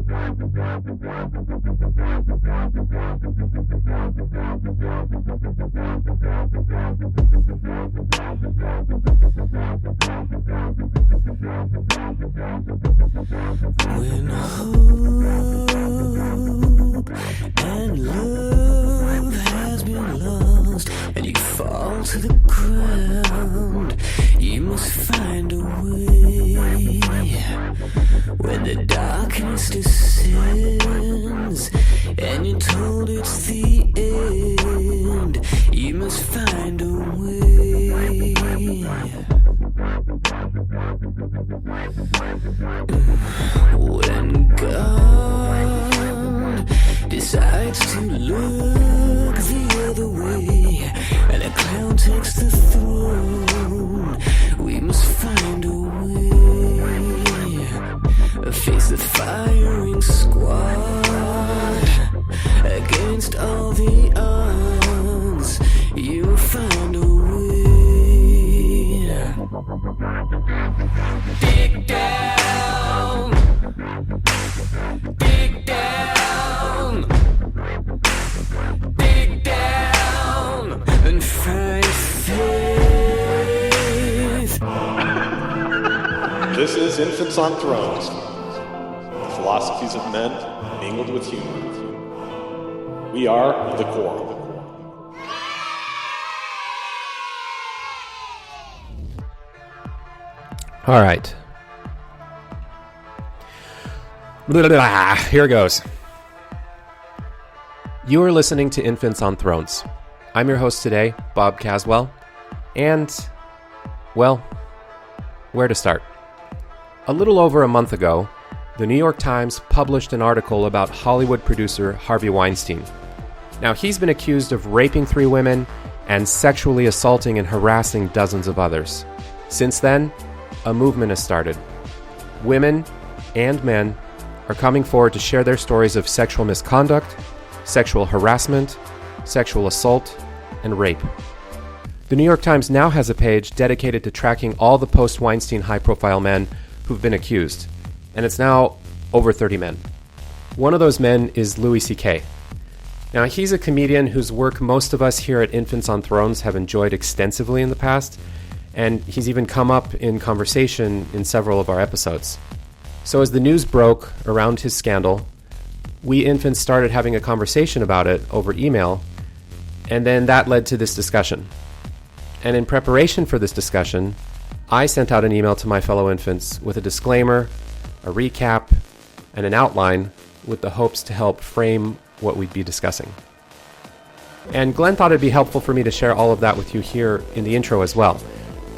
When hope and love has been lost and you fall to the ground, you must find a way. When the darkness descends and you're told it's the end, you must find a way. When God decides to look the other way and a clown takes the throne, we must find a way. Face the firing squad against all the odds. You'll find a way. Dig down, dig down, dig down, and find faith. This is Infants on Thrones, the philosophies of men mingled with humor. We are the core. All right. Here goes. You are listening to Infants on Thrones. I'm your host today, Bob Caswell. And, well, where to start? A little over a month ago, the New York Times published an article about Hollywood producer Harvey Weinstein. Now, he's been accused of raping 3 women and sexually assaulting and harassing dozens of others. Since then, a movement has started. Women and men are coming forward to share their stories of sexual misconduct, sexual harassment, sexual assault, and rape. The New York Times now has a page dedicated to tracking all the post-Weinstein high-profile men who've been accused, and it's now over 30 men. One of those men is Louis C.K. Now, he's a comedian whose work most of us here at Infants on Thrones have enjoyed extensively in the past, and he's even come up in conversation in several of our episodes. So as the news broke around his scandal, we infants started having a conversation about it over email, and then that led to this discussion. And in preparation for this discussion, I sent out an email to my fellow infants with a disclaimer, a recap, and an outline with the hopes to help frame what we'd be discussing. And Glenn thought it'd be helpful for me to share all of that with you here in the intro as well,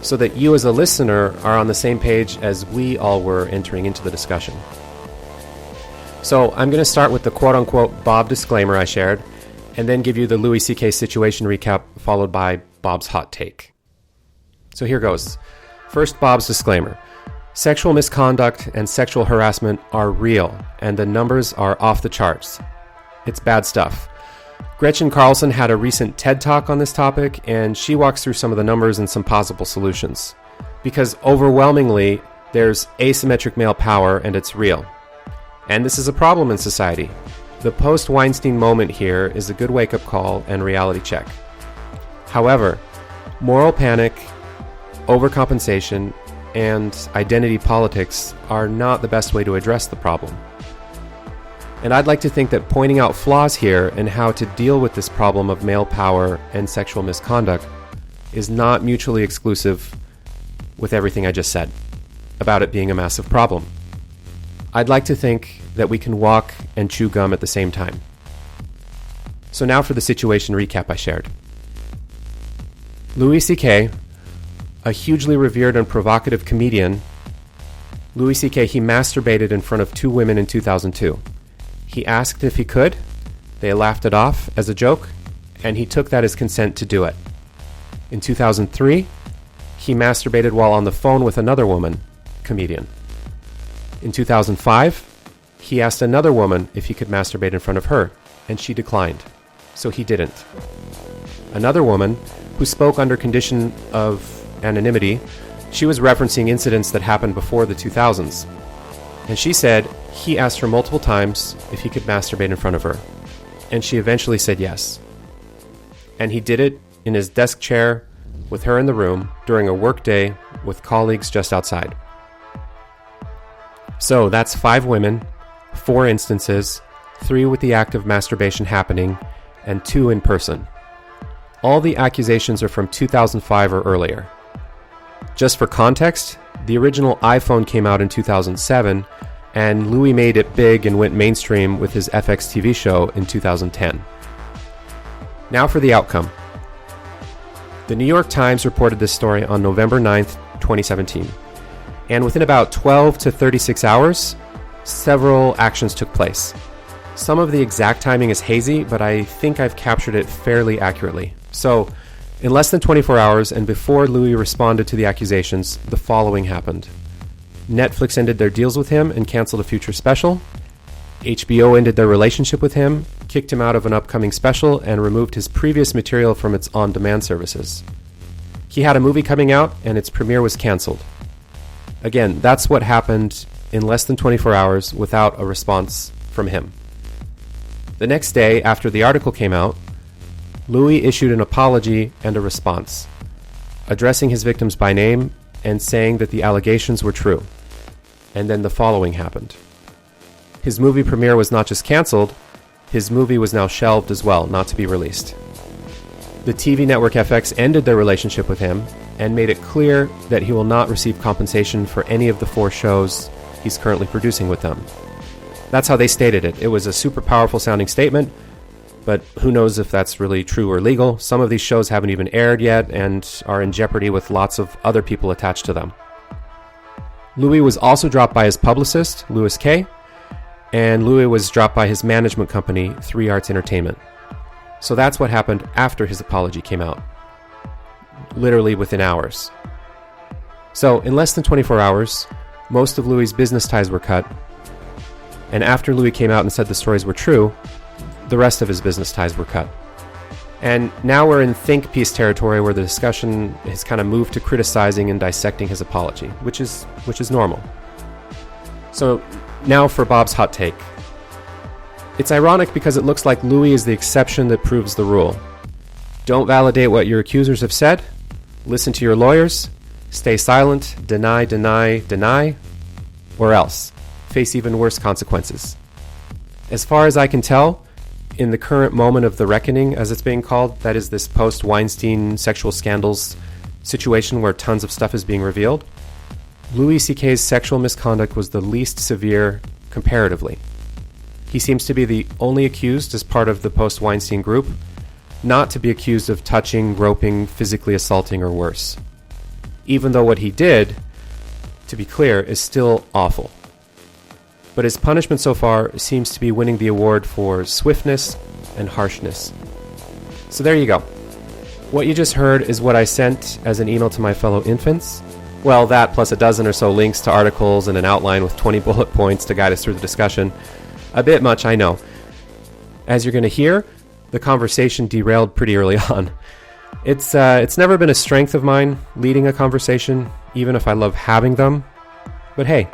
so that you as a listener are on the same page as we all were entering into the discussion. So I'm going to start with the quote-unquote Bob disclaimer I shared, and then give you the Louis C.K. situation recap, followed by Bob's hot take. So here goes. First, Bob's disclaimer. Sexual misconduct and sexual harassment are real, and the numbers are off the charts. It's bad stuff. Gretchen Carlson had a recent TED Talk on this topic, and she walks through some of the numbers and some possible solutions. Because overwhelmingly, there's asymmetric male power, and it's real. And this is a problem in society. The post-Weinstein moment here is a good wake-up call and reality check. However, moral panic, overcompensation, and identity politics are not the best way to address the problem. And I'd like to think that pointing out flaws here and how to deal with this problem of male power and sexual misconduct is not mutually exclusive with everything I just said about it being a massive problem. I'd like to think that we can walk and chew gum at the same time. So now for the situation recap I shared. Louis C.K., a hugely revered and provocative comedian, Louis C.K., he masturbated in front of 2 women in 2002. He asked if he could, they laughed it off as a joke, and he took that as consent to do it. In 2003, he masturbated while on the phone with another woman, comedian. In 2005, he asked another woman if he could masturbate in front of her, and she declined, so he didn't. Another woman, who spoke under condition of anonymity, she was referencing incidents that happened before the 2000s. And she said he asked her multiple times if he could masturbate in front of her, and she eventually said yes. And he did it in his desk chair with her in the room during a work day with colleagues just outside. So that's 5 women, 4 instances, 3 with the act of masturbation happening, and 2 in person. All the accusations are from 2005 or earlier. Just for context, the original iPhone came out in 2007, and Louis made it big and went mainstream with his FX TV show in 2010. Now for the outcome. The New York Times reported this story on November 9th, 2017. And within about 12 to 36 hours, several actions took place. Some of the exact timing is hazy, but I think I've captured it fairly accurately. So, in less than 24 hours and before Louis responded to the accusations, the following happened. Netflix ended their deals with him and canceled a future special. HBO ended their relationship with him, kicked him out of an upcoming special, and removed his previous material from its on-demand services. He had a movie coming out, and its premiere was canceled. Again, that's what happened in less than 24 hours without a response from him. The next day, after the article came out, Louis issued an apology and a response, addressing his victims by name and saying that the allegations were true. And then the following happened. His movie premiere was not just canceled, his movie was now shelved as well, not to be released. The TV network FX ended their relationship with him and made it clear that he will not receive compensation for any of the 4 shows he's currently producing with them. That's how they stated it. It was a super powerful sounding statement, but who knows if that's really true or legal. Some of these shows haven't even aired yet and are in jeopardy with lots of other people attached to them. Louis was also dropped by his publicist, Louis C.K., and Louis was dropped by his management company, 3 Arts Entertainment. So that's what happened after his apology came out. Literally within hours. So in less than 24 hours, most of Louis' business ties were cut. And after Louis came out and said the stories were true, the rest of his business ties were cut. And now we're in think piece territory where the discussion has kind of moved to criticizing and dissecting his apology, which is normal. So now for Bob's hot take. It's ironic because it looks like Louis is the exception that proves the rule. Don't validate what your accusers have said. Listen to your lawyers. Stay silent. Deny, deny, deny. Or else face even worse consequences. As far as I can tell, in the current moment of the reckoning, as it's being called, that is this post-Weinstein sexual scandals situation where tons of stuff is being revealed, Louis C.K.'s sexual misconduct was the least severe comparatively. He seems to be the only accused as part of the post-Weinstein group, not to be accused of touching, groping, physically assaulting, or worse. Even though what he did, to be clear, is still awful. But his punishment so far seems to be winning the award for swiftness and harshness. So there you go. What you just heard is what I sent as an email to my fellow infants. Well, that plus a dozen or so links to articles and an outline with 20 bullet points to guide us through the discussion. A bit much, I know. As you're going to hear, the conversation derailed pretty early on. It's never been a strength of mine leading a conversation, even if I love having them. But hey,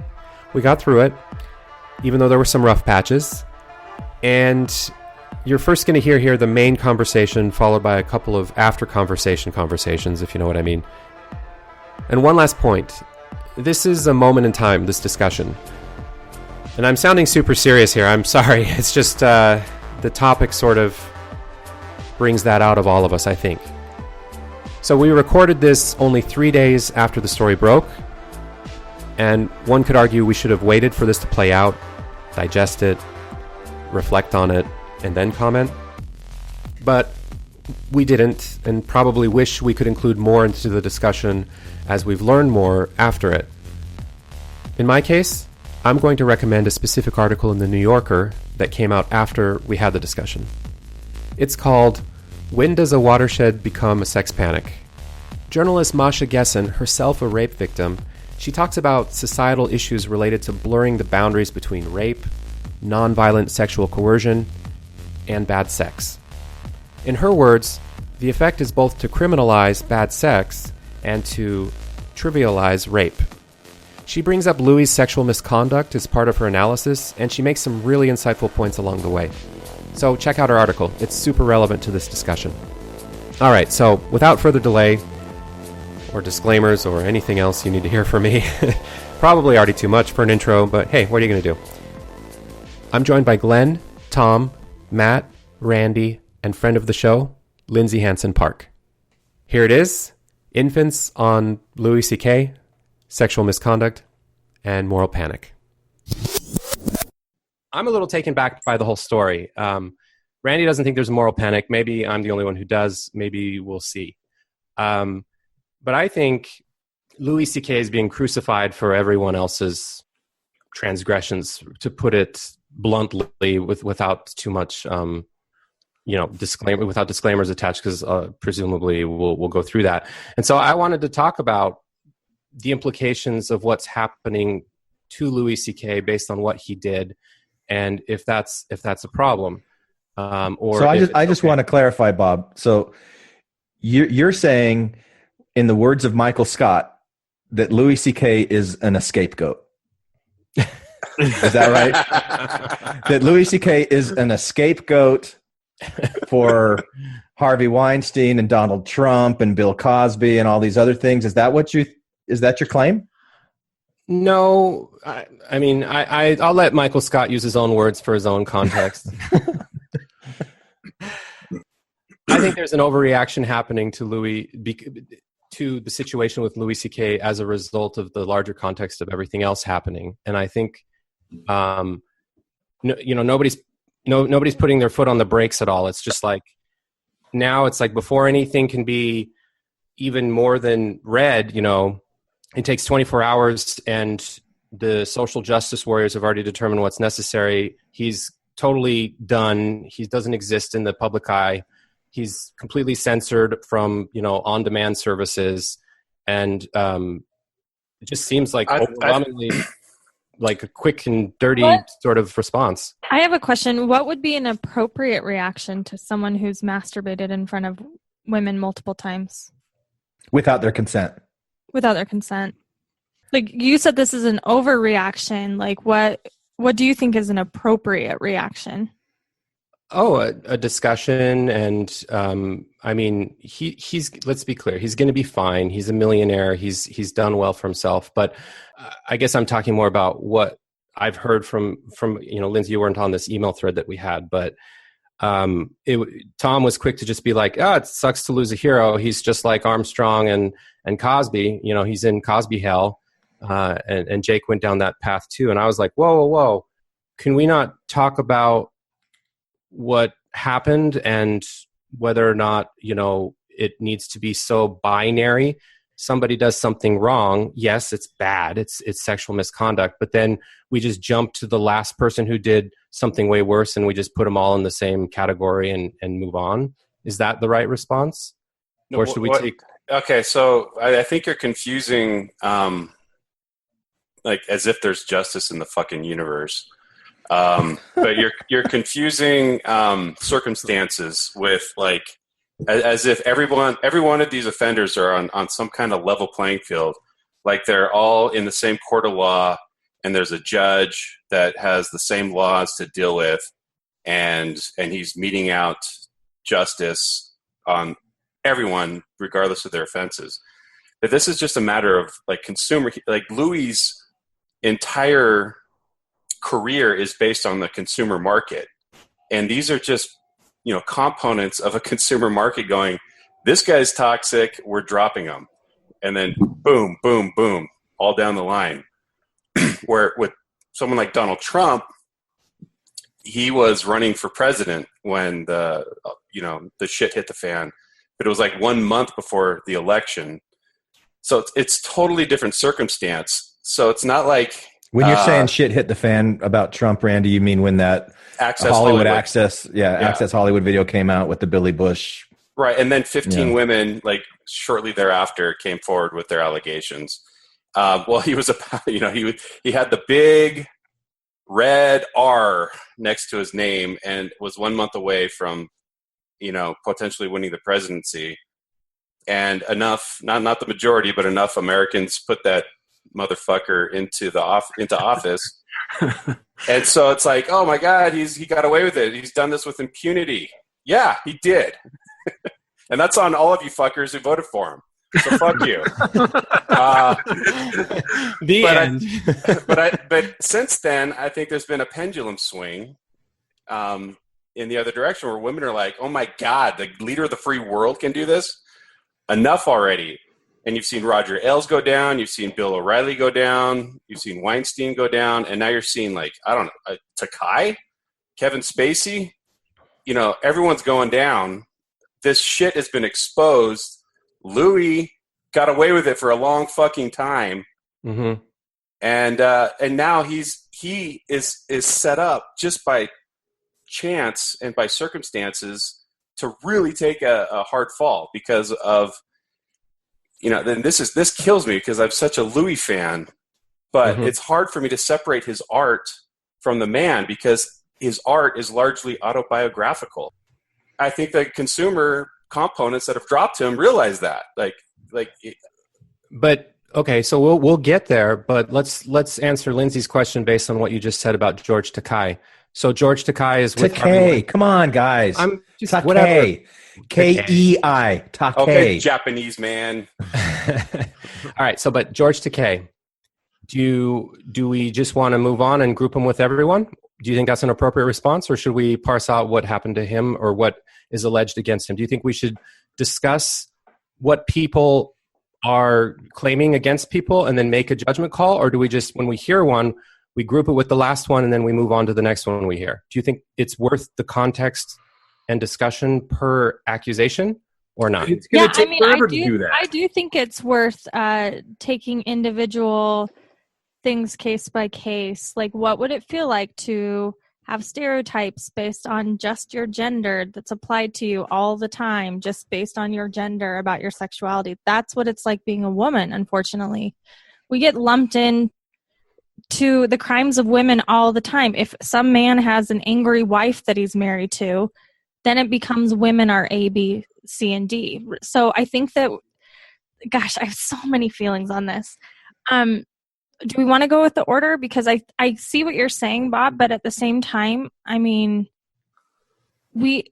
we got through it, even though there were some rough patches. And you're first going to hear here the main conversation, followed by a couple of conversations, if you know what I mean. And one last point. This is a moment in time, this discussion. And I'm sounding super serious here. I'm sorry. It's just the topic sort of brings that out of all of us, I think. So we recorded this only 3 days after the story broke. And one could argue we should have waited for this to play out, digest it, reflect on it, and then comment. But we didn't, and probably wish we could include more into the discussion as we've learned more after it. In my case, I'm going to recommend a specific article in The New Yorker that came out after we had the discussion. It's called, "When Does a Watershed Become a Sex Panic?" Journalist Masha Gessen, herself a rape victim, she talks about societal issues related to blurring the boundaries between rape, nonviolent sexual coercion, and bad sex. In her words, the effect is both to criminalize bad sex and to trivialize rape. She brings up Louis' sexual misconduct as part of her analysis, and she makes some really insightful points along the way. So check out her article. It's super relevant to this discussion. All right, so without further delay, or disclaimers, or anything else you need to hear from me, probably already too much for an intro, but hey, what are you going to do? I'm joined by Glenn, Tom, Matt, Randy, and friend of the show, Lindsay Hansen Park. Here it is, Infants on Louis C.K., Sexual Misconduct, and Moral Panic. I'm a little taken back by the whole story. Randy doesn't think there's a moral panic. Maybe I'm the only one who does. Maybe we'll see. But I think Louis C.K. is being crucified for everyone else's transgressions, to put it bluntly, without too much, without disclaimers attached, because presumably we'll go through that. And so I wanted to talk about the implications of what's happening to Louis C.K. based on what he did, and if that's a problem. I just want to clarify, Bob. So you're saying, in the words of Michael Scott, that Louis C.K. is an scapegoat. Is that right? That Louis C.K. is an scapegoat for Harvey Weinstein and Donald Trump and Bill Cosby and all these other things. Is that your claim? No, I'll let Michael Scott use his own words for his own context. I think there's an overreaction happening to to the situation with Louis C.K. as a result of the larger context of everything else happening. And I think, nobody's putting their foot on the brakes at all. It's just like, now it's like, before anything can be even more than red, it takes 24 hours, and the social justice warriors have already determined what's necessary. He's totally done. He doesn't exist in the public eye. He's completely censored from, on-demand services. And it just seems like overwhelmingly like a quick and dirty sort of response. I have a question. What would be an appropriate reaction to someone who's masturbated in front of women multiple times? Without their consent. Without their consent. Like, you said this is an overreaction. Like, what do you think is an appropriate reaction? Oh, a discussion. And he's let's be clear, he's going to be fine. He's a millionaire. He's done well for himself. But I guess I'm talking more about what I've heard from Lindsay, you weren't on this email thread that we had, but Tom was quick to just be like, it sucks to lose a hero. He's just like Armstrong and Cosby, he's in Cosby hell. And Jake went down that path too. And I was like, whoa. Can we not talk about what happened and whether or not, it needs to be so binary? Somebody does something wrong. Yes, it's bad. It's sexual misconduct. But then we just jump to the last person who did something way worse, and we just put them all in the same category and move on. Is that the right response? No, or should we take... Okay, so I think you're confusing, like, as if there's justice in the fucking universe. But you're confusing circumstances with, like, as if every one of these offenders are on some kind of level playing field. Like, they're all in the same court of law, and there's a judge that has the same laws to deal with, and he's meting out justice on everyone regardless of their offenses. But this is just a matter of, like, like, Louis' entire career is based on the consumer market, and these are just components of a consumer market going, this guy's toxic, we're dropping him, and then boom, boom, boom, all down the line. Where with someone like Donald Trump, he was running for president when the shit hit the fan, but it was like 1 month before the election, so it's totally different circumstance. So it's not like, when you're saying shit hit the fan about Trump, Randy, you mean when that Hollywood Access Hollywood video came out with the Billy Bush, right? And then 15 women, like, shortly thereafter, came forward with their allegations. Well, he was he had the big red R next to his name, and was 1 month away from potentially winning the presidency. And enough, not the majority, but enough Americans put that motherfucker into office. And so it's like, oh my God, he got away with it. He's done this with impunity. Yeah, he did. And that's on all of you fuckers who voted for him. So fuck you. But since then, I think there's been a pendulum swing in the other direction where women are like, oh my God, the leader of the free world can do this? Enough already. And you've seen Roger Ailes go down. You've seen Bill O'Reilly go down. You've seen Weinstein go down. And now you're seeing, like, I don't know, Takai, Kevin Spacey. You know, everyone's going down. This shit has been exposed. Louis got away with it for a long fucking time. Mm-hmm. And now he is set up just by chance and by circumstances to really take a hard fall because of, you know, then this kills me because I'm such a Louis fan, but it's hard for me to separate his art from the man because his art is largely autobiographical. I think the consumer components that have dropped him realize that, But okay, so we'll get there, but let's answer Lindsay's question based on what you just said about George Takai. So George Takai is with Takei. Come on, guys. I'm just Takei. whatever. K-E-I. Takei. Okay, Japanese man. All right, so but George Takei, do we just want to move on and group him with everyone? Do you think that's an appropriate response, or should we parse out what happened to him or what is alleged against him? Do you think we should discuss what people are claiming against people and then make a judgment call, or do we just, when we hear one, we group it with the last one and then we move on to the next one we hear? Do you think it's worth the context and discussion per accusation or not? It's going to take forever to do that. I do think it's worth taking individual things case by case. Like, what would it feel like to have stereotypes based on just your gender that's applied to you all the time, just based on your gender about your sexuality? That's what it's like being a woman, unfortunately. We get lumped in to the crimes of women all the time. If some man has an angry wife that he's married to, then it becomes women are A, B, C, and D. So I think that, gosh, I have so many feelings on this. Do we want to go with the order? Because I see what you're saying, Bob, but at the same time, I mean,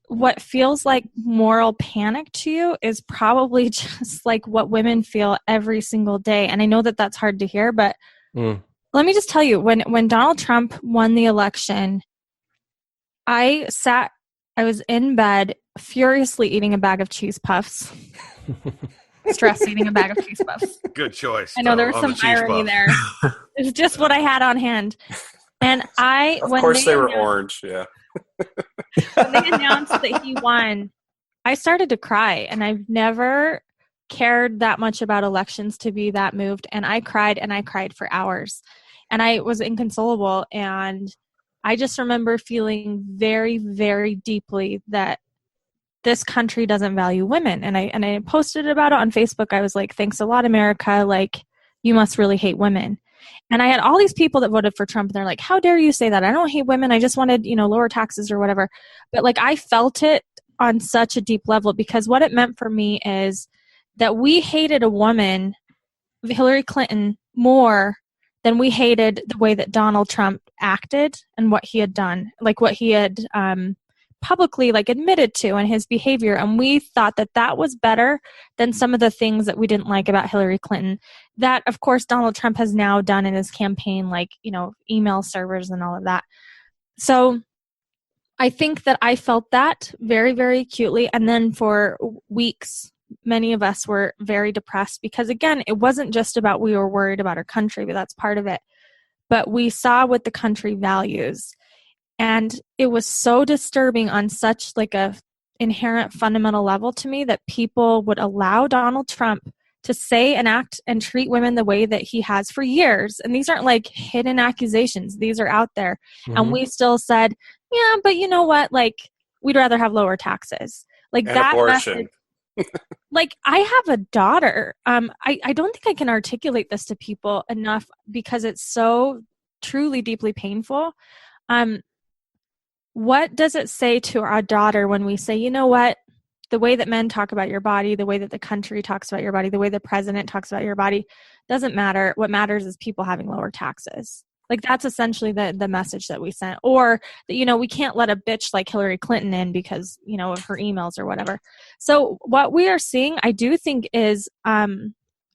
what feels like moral panic to you is probably just like what women feel every single day. And I know that that's hard to hear, but let me just tell you, when Donald Trump won the election, I was in bed furiously eating a bag of cheese puffs. Stress eating a bag of cheese puffs. Good choice. I know there was some irony there. It's just what I had on hand. And of course they were orange, yeah. When they announced that he won, I started to cry, and I've never cared that much about elections to be that moved. And I cried for hours, and I was inconsolable. And I just remember feeling very, very deeply that this country doesn't value women. And I posted about it on Facebook. I was like, thanks a lot, America. Like, you must really hate women. And I had all these people that voted for Trump, and they're like, how dare you say that? I don't hate women. I just wanted, lower taxes or whatever. But like, I felt it on such a deep level, because what it meant for me is that we hated a woman, Hillary Clinton, more than we hated the way that Donald Trump acted and what he had done, like what he had publicly like admitted to and his behavior. And we thought that that was better than some of the things that we didn't like about Hillary Clinton, that of course Donald Trump has now done in his campaign, like, email servers and all of that. So I think that I felt that very, very acutely. And then for weeks, many of us were very depressed, because again, it wasn't just about, we were worried about our country, but that's part of it. But we saw what the country values. And it was so disturbing on such like a inherent fundamental level to me that people would allow Donald Trump to say and act and treat women the way that he has for years. And these aren't like hidden accusations. These are out there. Mm-hmm. And we still said, yeah, but you know what? Like, we'd rather have lower taxes. Like and that abortion. Like, I have a daughter. I don't think I can articulate this to people enough, because it's so truly deeply painful. What does it say to our daughter when we say, you know what, the way that men talk about your body, the way that the country talks about your body, the way the president talks about your body doesn't matter. What matters is people having lower taxes. Like that's essentially the message that we sent. Or that, we can't let a bitch like Hillary Clinton in because, of her emails or whatever. So what we are seeing, I do think is a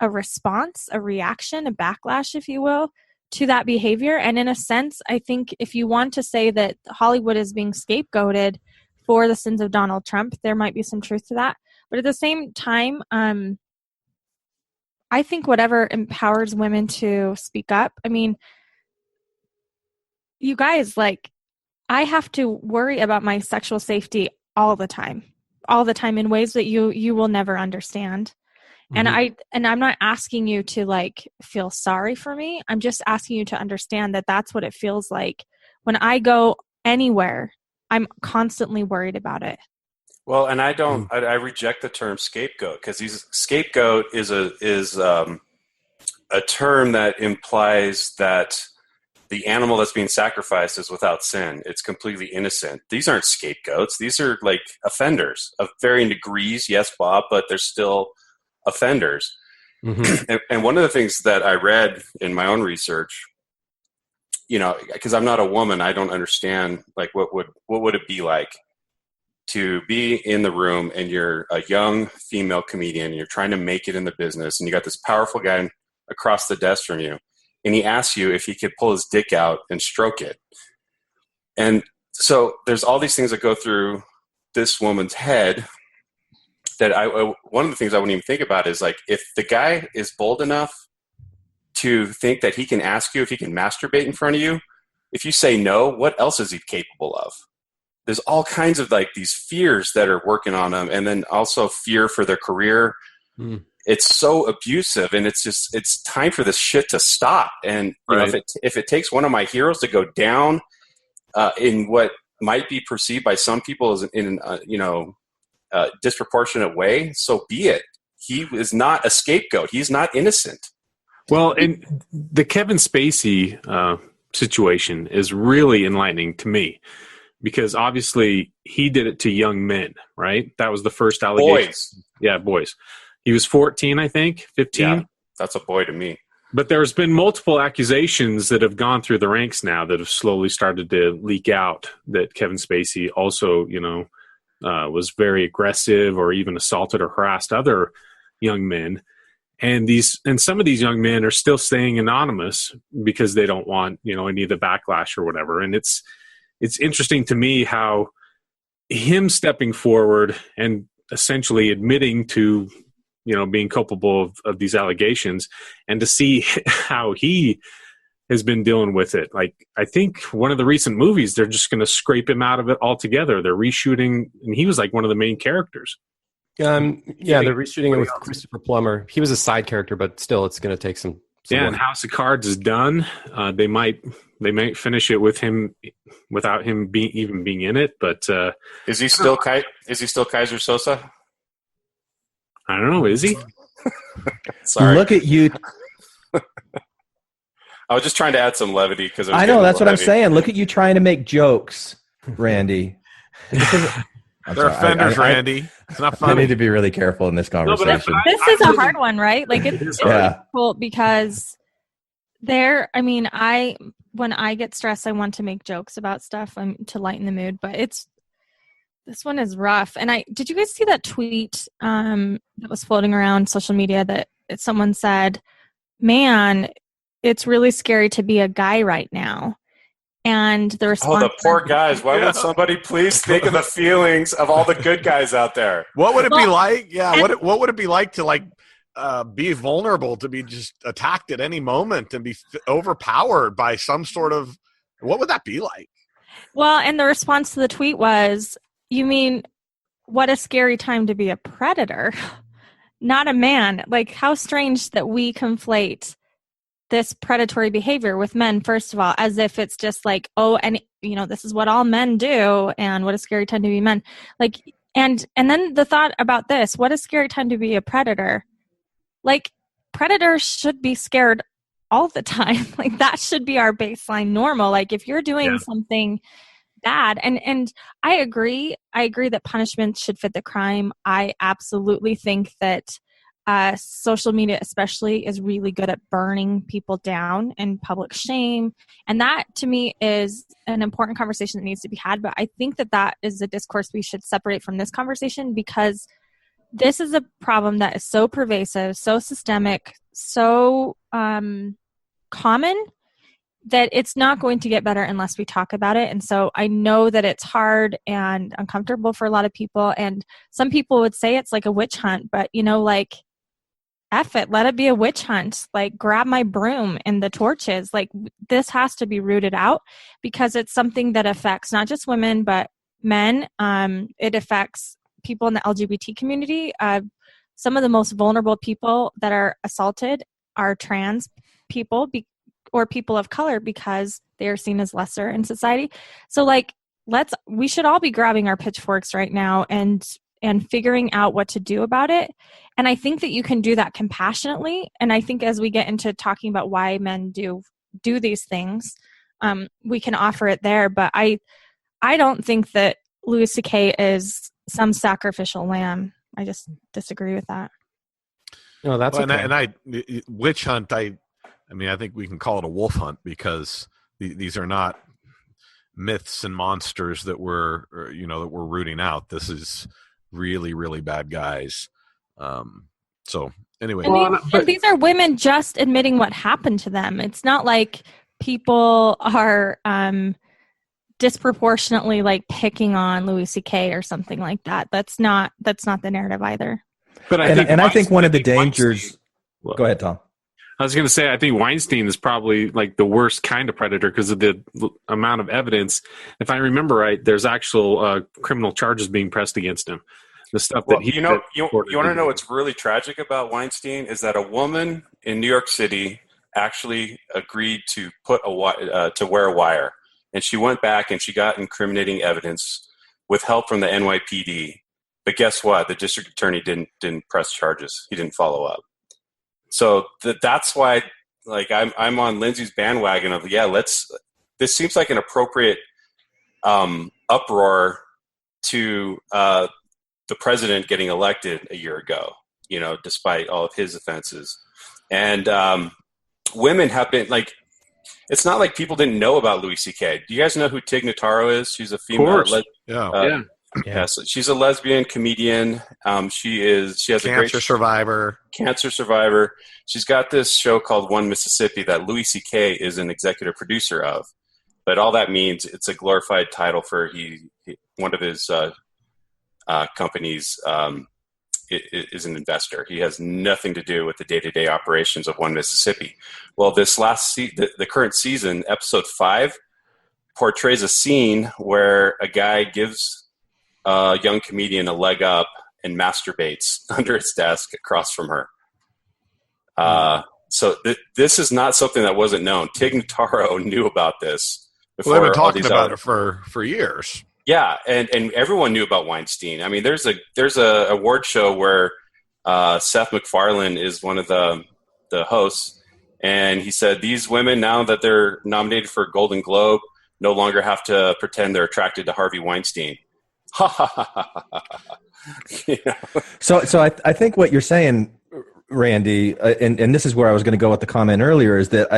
response, a reaction, a backlash, if you will, to that behavior. And in a sense, I think if you want to say that Hollywood is being scapegoated for the sins of Donald Trump, there might be some truth to that. But at the same time, I think whatever empowers women to speak up, you guys, I have to worry about my sexual safety all the time in ways that you will never understand. Mm-hmm. And I'm not asking you to feel sorry for me. I'm just asking you to understand that that's what it feels like when I go anywhere. I'm constantly worried about it. Well, and I reject the term scapegoat because scapegoat is a term that implies that the animal that's being sacrificed is without sin. It's completely innocent. These aren't scapegoats. These are offenders of varying degrees. Yes, Bob, but they're still offenders. Mm-hmm. And one of the things that I read in my own research, because I'm not a woman, I don't understand what would it be like to be in the room and you're a young female comedian and you're trying to make it in the business and you got this powerful guy across the desk from you and he asks you if he could pull his dick out and stroke it. And so there's all these things that go through this woman's head that one of the things I wouldn't even think about is if the guy is bold enough to think that he can ask you if he can masturbate in front of you, if you say no, what else is he capable of? There's all kinds of these fears that are working on him, and then also fear for their career. Mm. It's so abusive, and it's time for this shit to stop. And if it takes one of my heroes to go down in what might be perceived by some people as in disproportionate way, so be it. He is not a scapegoat. He's not innocent. Well, and the Kevin Spacey situation is really enlightening to me because obviously he did it to young men, right? That was the first allegation. Boys. Yeah, boys. He was 14, I think, 15. Yeah, that's a boy to me. But there's been multiple accusations that have gone through the ranks now that have slowly started to leak out that Kevin Spacey also, was very aggressive or even assaulted or harassed other young men. And some of these young men are still staying anonymous because they don't want, any of the backlash or whatever. And it's interesting to me how him stepping forward and essentially admitting to, being culpable of these allegations and to see how he has been dealing with it. I think one of the recent movies, they're just going to scrape him out of it altogether. They're reshooting, and he was one of the main characters. They're reshooting it with Christopher Plummer. He was a side character, but still, it's going to take some yeah, work. And House of Cards is done. They might finish it with him without him being in it. But is he still Kaiser Sosa? I don't know. Is he? Sorry. Look at you. I was just trying to add some levity because I know that's what I'm saying. Look at you trying to make jokes, Randy. They're offenders, Randy. It's not funny. I need to be really careful in this conversation. This is a hard one, right? It's difficult because when I get stressed, I want to make jokes about stuff to lighten the mood, but this one is rough. And did you guys see that tweet that was floating around social media that someone said, "Man, it's really scary to be a guy right now." And the response, the poor guys. Why would somebody please think of the feelings of all the good guys out there? What would it be like? Yeah, what would it be like to be vulnerable, to be just attacked at any moment and be overpowered by some sort of, what would that be like? Well, and the response to the tweet was, "You mean, what a scary time to be a predator, not a man." How strange that we conflate this predatory behavior with men, first of all, as if it's just this is what all men do, and what a scary time to be men. And then the thought about this, what a scary time to be a predator. Predators should be scared all the time. That should be our baseline normal. If you're doing something bad. And I agree that punishment should fit the crime. I absolutely think that social media especially is really good at burning people down and public shame, and that to me is an important conversation that needs to be had. But I think that is a discourse we should separate from this conversation, because this is a problem that is so pervasive, so systemic, so common, that it's not going to get better unless we talk about it. And so I know that it's hard and uncomfortable for a lot of people, and some people would say it's like a witch hunt, but like, F it, let it be a witch hunt. Like, grab my broom and the torches. Like, this has to be rooted out, because it's something that affects not just women, but men. It affects people in the LGBT community. Some of the most vulnerable people that are assaulted are trans people or people of color, because they are seen as lesser in society. So like, we should all be grabbing our pitchforks right now and figuring out what to do about it. And I think that you can do that compassionately. And I think as we get into talking about why men do these things, we can offer it there. But I don't think that Louis C.K. is some sacrificial lamb. I just disagree with that. No, that's okay. And I witch hunt. I mean, I think we can call it a wolf hunt, because these are not myths and monsters that we're rooting out. This is really, really bad guys. So anyway, and these are women just admitting what happened to them. It's not like people are disproportionately like picking on Louis C.K. or something like that. That's not the narrative either. But I think one of the dangers. Go ahead, Tom. I was going to say, I think Weinstein is probably like the worst kind of predator because of the amount of evidence. If I remember right, there's actual criminal charges being pressed against him. The stuff that he, you want to know what's really tragic about Weinstein is that a woman in New York City actually agreed to to wear a wire, and she went back and she got incriminating evidence with help from the NYPD. But guess what? The district attorney didn't press charges. He didn't follow up. So that's why, like, I'm on Lindsay's bandwagon of this seems like an appropriate uproar to the president getting elected a year ago, despite all of his offenses. And women have been like, it's not like people didn't know about Louis C.K. Do you guys know who Tig Notaro is? She's a female. Yeah, so she's a lesbian comedian. She has a great cancer survivor. She's got this show called One Mississippi that Louis C.K. is an executive producer of. But all that means, it's a glorified title for one of his companies is an investor. He has nothing to do with the day-to-day operations of One Mississippi. Well, this the current season, episode 5, portrays a scene where a guy gives a young comedian a leg up and masturbates under his desk across from her. So this is not something that wasn't known. Tig Notaro knew about this before. Well, they've been talking about it for years. Yeah, and everyone knew about Weinstein. I mean, there's a award show where Seth MacFarlane is one of the hosts, and he said these women, now that they're nominated for a Golden Globe, no longer have to pretend they're attracted to Harvey Weinstein. So I think what you're saying, Randy, and this is where I was going to go with the comment earlier, is that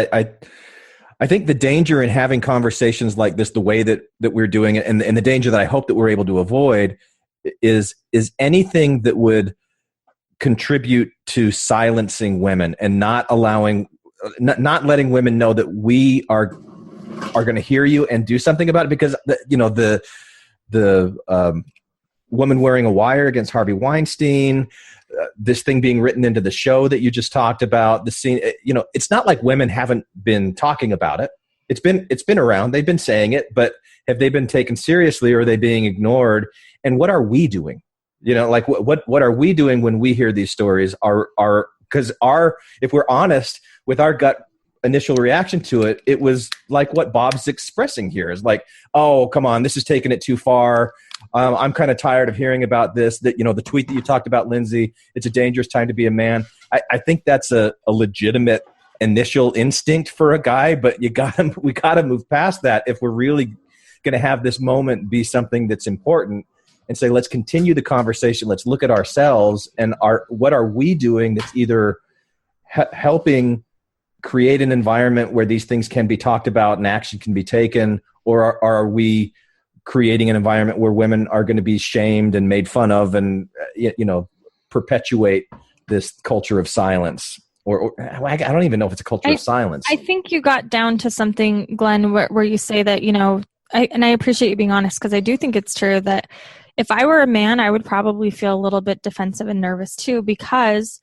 I think the danger in having conversations like this, the way that we're doing it, and the danger that I hope that we're able to avoid is anything that would contribute to silencing women and not letting women know that we are going to hear you and do something about it. Because the woman wearing a wire against Harvey Weinstein, this thing being written into the show that you just talked about, the scene, it's not like women haven't been talking about it. It's been around. They've been saying it, but have they been taken seriously, or are they being ignored? And what are we doing? Like what are we doing when we hear these stories? Because if we're honest with our gut initial reaction to it, it was like what Bob's expressing here is like, oh, come on, this is taking it too far. I'm kind of tired of hearing about this, that, the tweet that you talked about, Lindsay, it's a dangerous time to be a man. I think that's a legitimate initial instinct for a guy, but we gotta move past that if we're really going to have this moment be something that's important and say, let's continue the conversation. Let's look at ourselves and what are we doing that's either helping create an environment where these things can be talked about and action can be taken, or are we creating an environment where women are going to be shamed and made fun of and, perpetuate this culture of silence? Or I don't even know if it's a culture of silence. I think you got down to something, Glenn, where you say that, and I appreciate you being honest, because I do think it's true that if I were a man, I would probably feel a little bit defensive and nervous too, because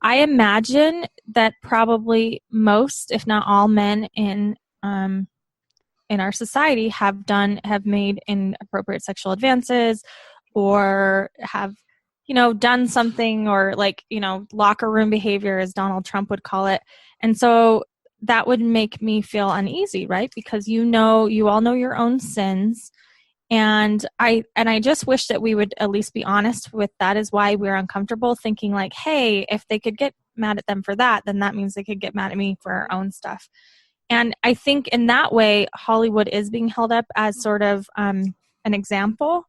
I imagine that probably most, if not all men in our society have made inappropriate sexual advances or have done something, or locker room behavior, as Donald Trump would call it. And so that would make me feel uneasy, right? Because you all know your own sins. And I just wish that we would at least be honest with that, is why we're uncomfortable thinking like, hey, if they could get mad at them for that, then that means they could get mad at me for our own stuff. And I think in that way, Hollywood is being held up as sort of an example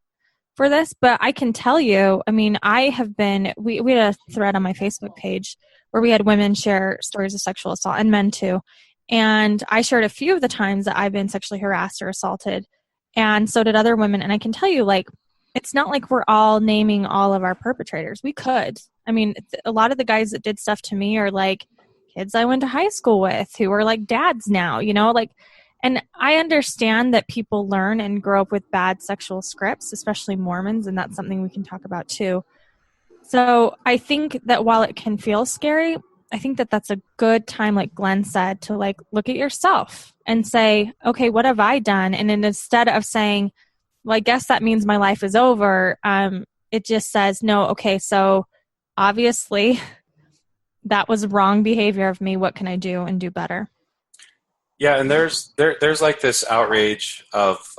for this. But I can tell you, I mean, we had a thread on my Facebook page where we had women share stories of sexual assault, and men too. And I shared a few of the times that I've been sexually harassed or assaulted. And so did other women. And I can tell you, it's not like we're all naming all of our perpetrators. We could. I mean, a lot of the guys that did stuff to me are kids I went to high school with who are dads now, and I understand that people learn and grow up with bad sexual scripts, especially Mormons, and that's something we can talk about too. So I think that while it can feel scary, I think that that's a good time, like Glenn said, to look at yourself and say, okay, what have I done? And then instead of saying, well, I guess that means my life is over, it just says, no, okay, so obviously that was wrong behavior of me. What can I do and do better? Yeah, and there's this outrage of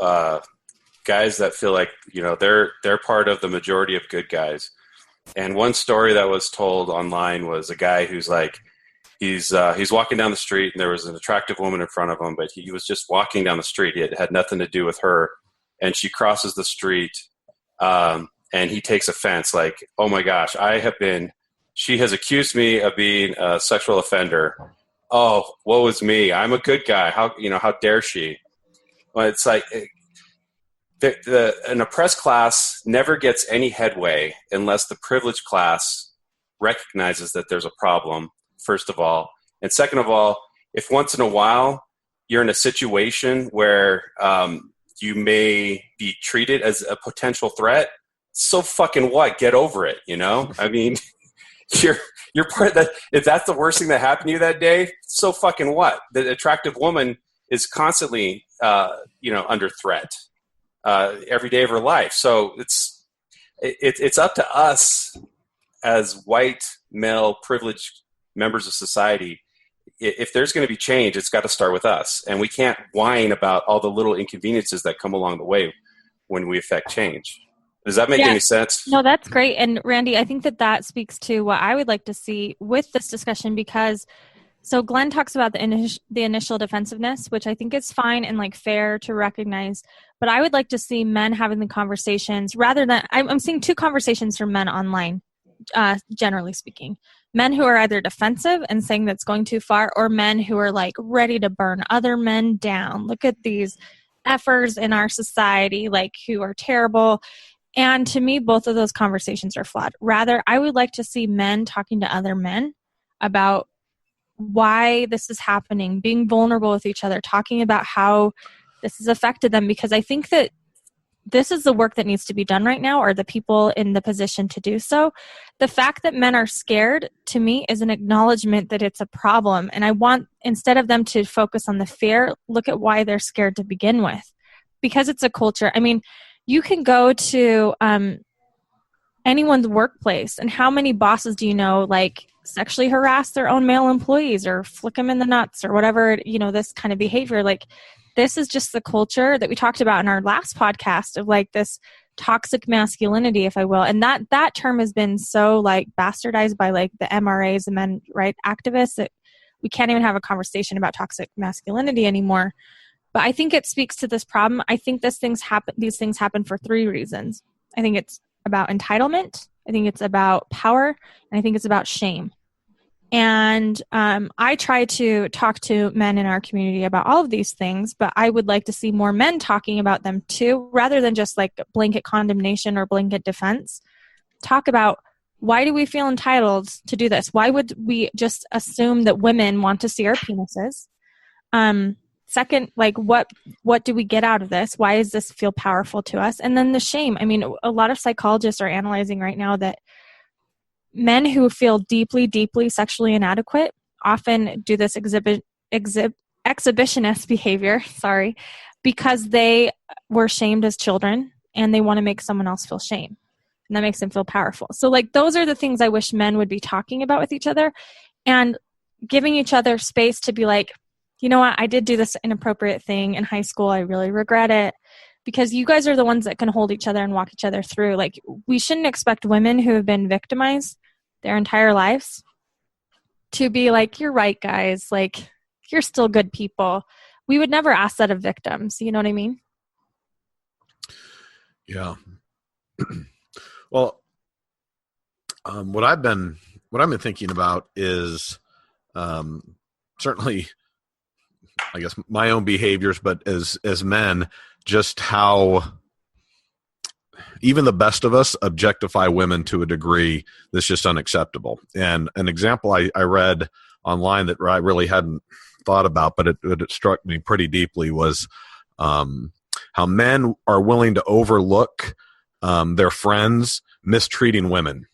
guys that feel like they're part of the majority of good guys. And one story that was told online was a guy who's he's walking down the street, and there was an attractive woman in front of him, but he was just walking down the street. It had nothing to do with her, and she crosses the street, and he takes offense, oh my gosh, she has accused me of being a sexual offender. Oh, woe is me. I'm a good guy. How dare she? Well, it's an oppressed class never gets any headway unless the privileged class recognizes that there's a problem, first of all. And second of all, if once in a while you're in a situation where you may be treated as a potential threat, so fucking what? Get over it, I mean, you're part of that. If that's the worst thing that happened to you that day, so fucking what? The attractive woman is constantly, under threat every day of her life. So it's up to us as white male privileged members of society. If there's going to be change, it's got to start with us, and we can't whine about all the little inconveniences that come along the way when we affect change. Does that make any sense? No, that's great. And Randy, I think that speaks to what I would like to see with this discussion, because so Glenn talks about the initial defensiveness, which I think is fine and fair to recognize. But I would like to see men having the conversations rather than I'm seeing two conversations from men online, generally speaking. Men who are either defensive and saying that's going too far, or men who are ready to burn other men down. Look at these effers in our society, who are terrible. And to me, both of those conversations are flawed. Rather, I would like to see men talking to other men about why this is happening, being vulnerable with each other, talking about how this has affected them, because I think that this is the work that needs to be done right now, or the people in the position to do so. The fact that men are scared, to me, is an acknowledgement that it's a problem. And I want, instead of them to focus on the fear, look at why they're scared to begin with. Because it's a culture. I mean, you can go to anyone's workplace, and how many bosses do you know sexually harass their own male employees or flick them in the nuts or whatever, this kind of behavior? This is just the culture that we talked about in our last podcast of this toxic masculinity, if I will. And that term has been so bastardized by the MRAs, the men right activists, that we can't even have a conversation about toxic masculinity anymore. But I think it speaks to this problem. I think these things happen for 3 reasons. I think it's about entitlement. I think it's about power. And I think it's about shame. And I try to talk to men in our community about all of these things, but I would like to see more men talking about them too, rather than just like blanket condemnation or blanket defense. Talk about, why do we feel entitled to do this? Why would we just assume that women want to see our penises? Second, like what do we get out of this? Why does this feel powerful to us? And then the shame. I mean, a lot of psychologists are analyzing right now that men who feel deeply, deeply sexually inadequate often do this exhibitionist behavior, because they were shamed as children and they want to make someone else feel shame. And that makes them feel powerful. So like, those are the things I wish men would be talking about with each other and giving each other space to be like, you know what, I did do this inappropriate thing in high school. I really regret it. Because you guys are the ones that can hold each other and walk each other through. Like, we shouldn't expect women who have been victimized their entire lives to be like, you're right, guys. Like, you're still good people. We would never ask that of victims. You know what I mean? Yeah. Well, what I've been thinking about is certainly, I guess, my own behaviors, but as men, just how even the best of us objectify women to a degree that's just unacceptable. And an example I read online that I really hadn't thought about, but it struck me pretty deeply, was how men are willing to overlook their friends mistreating women,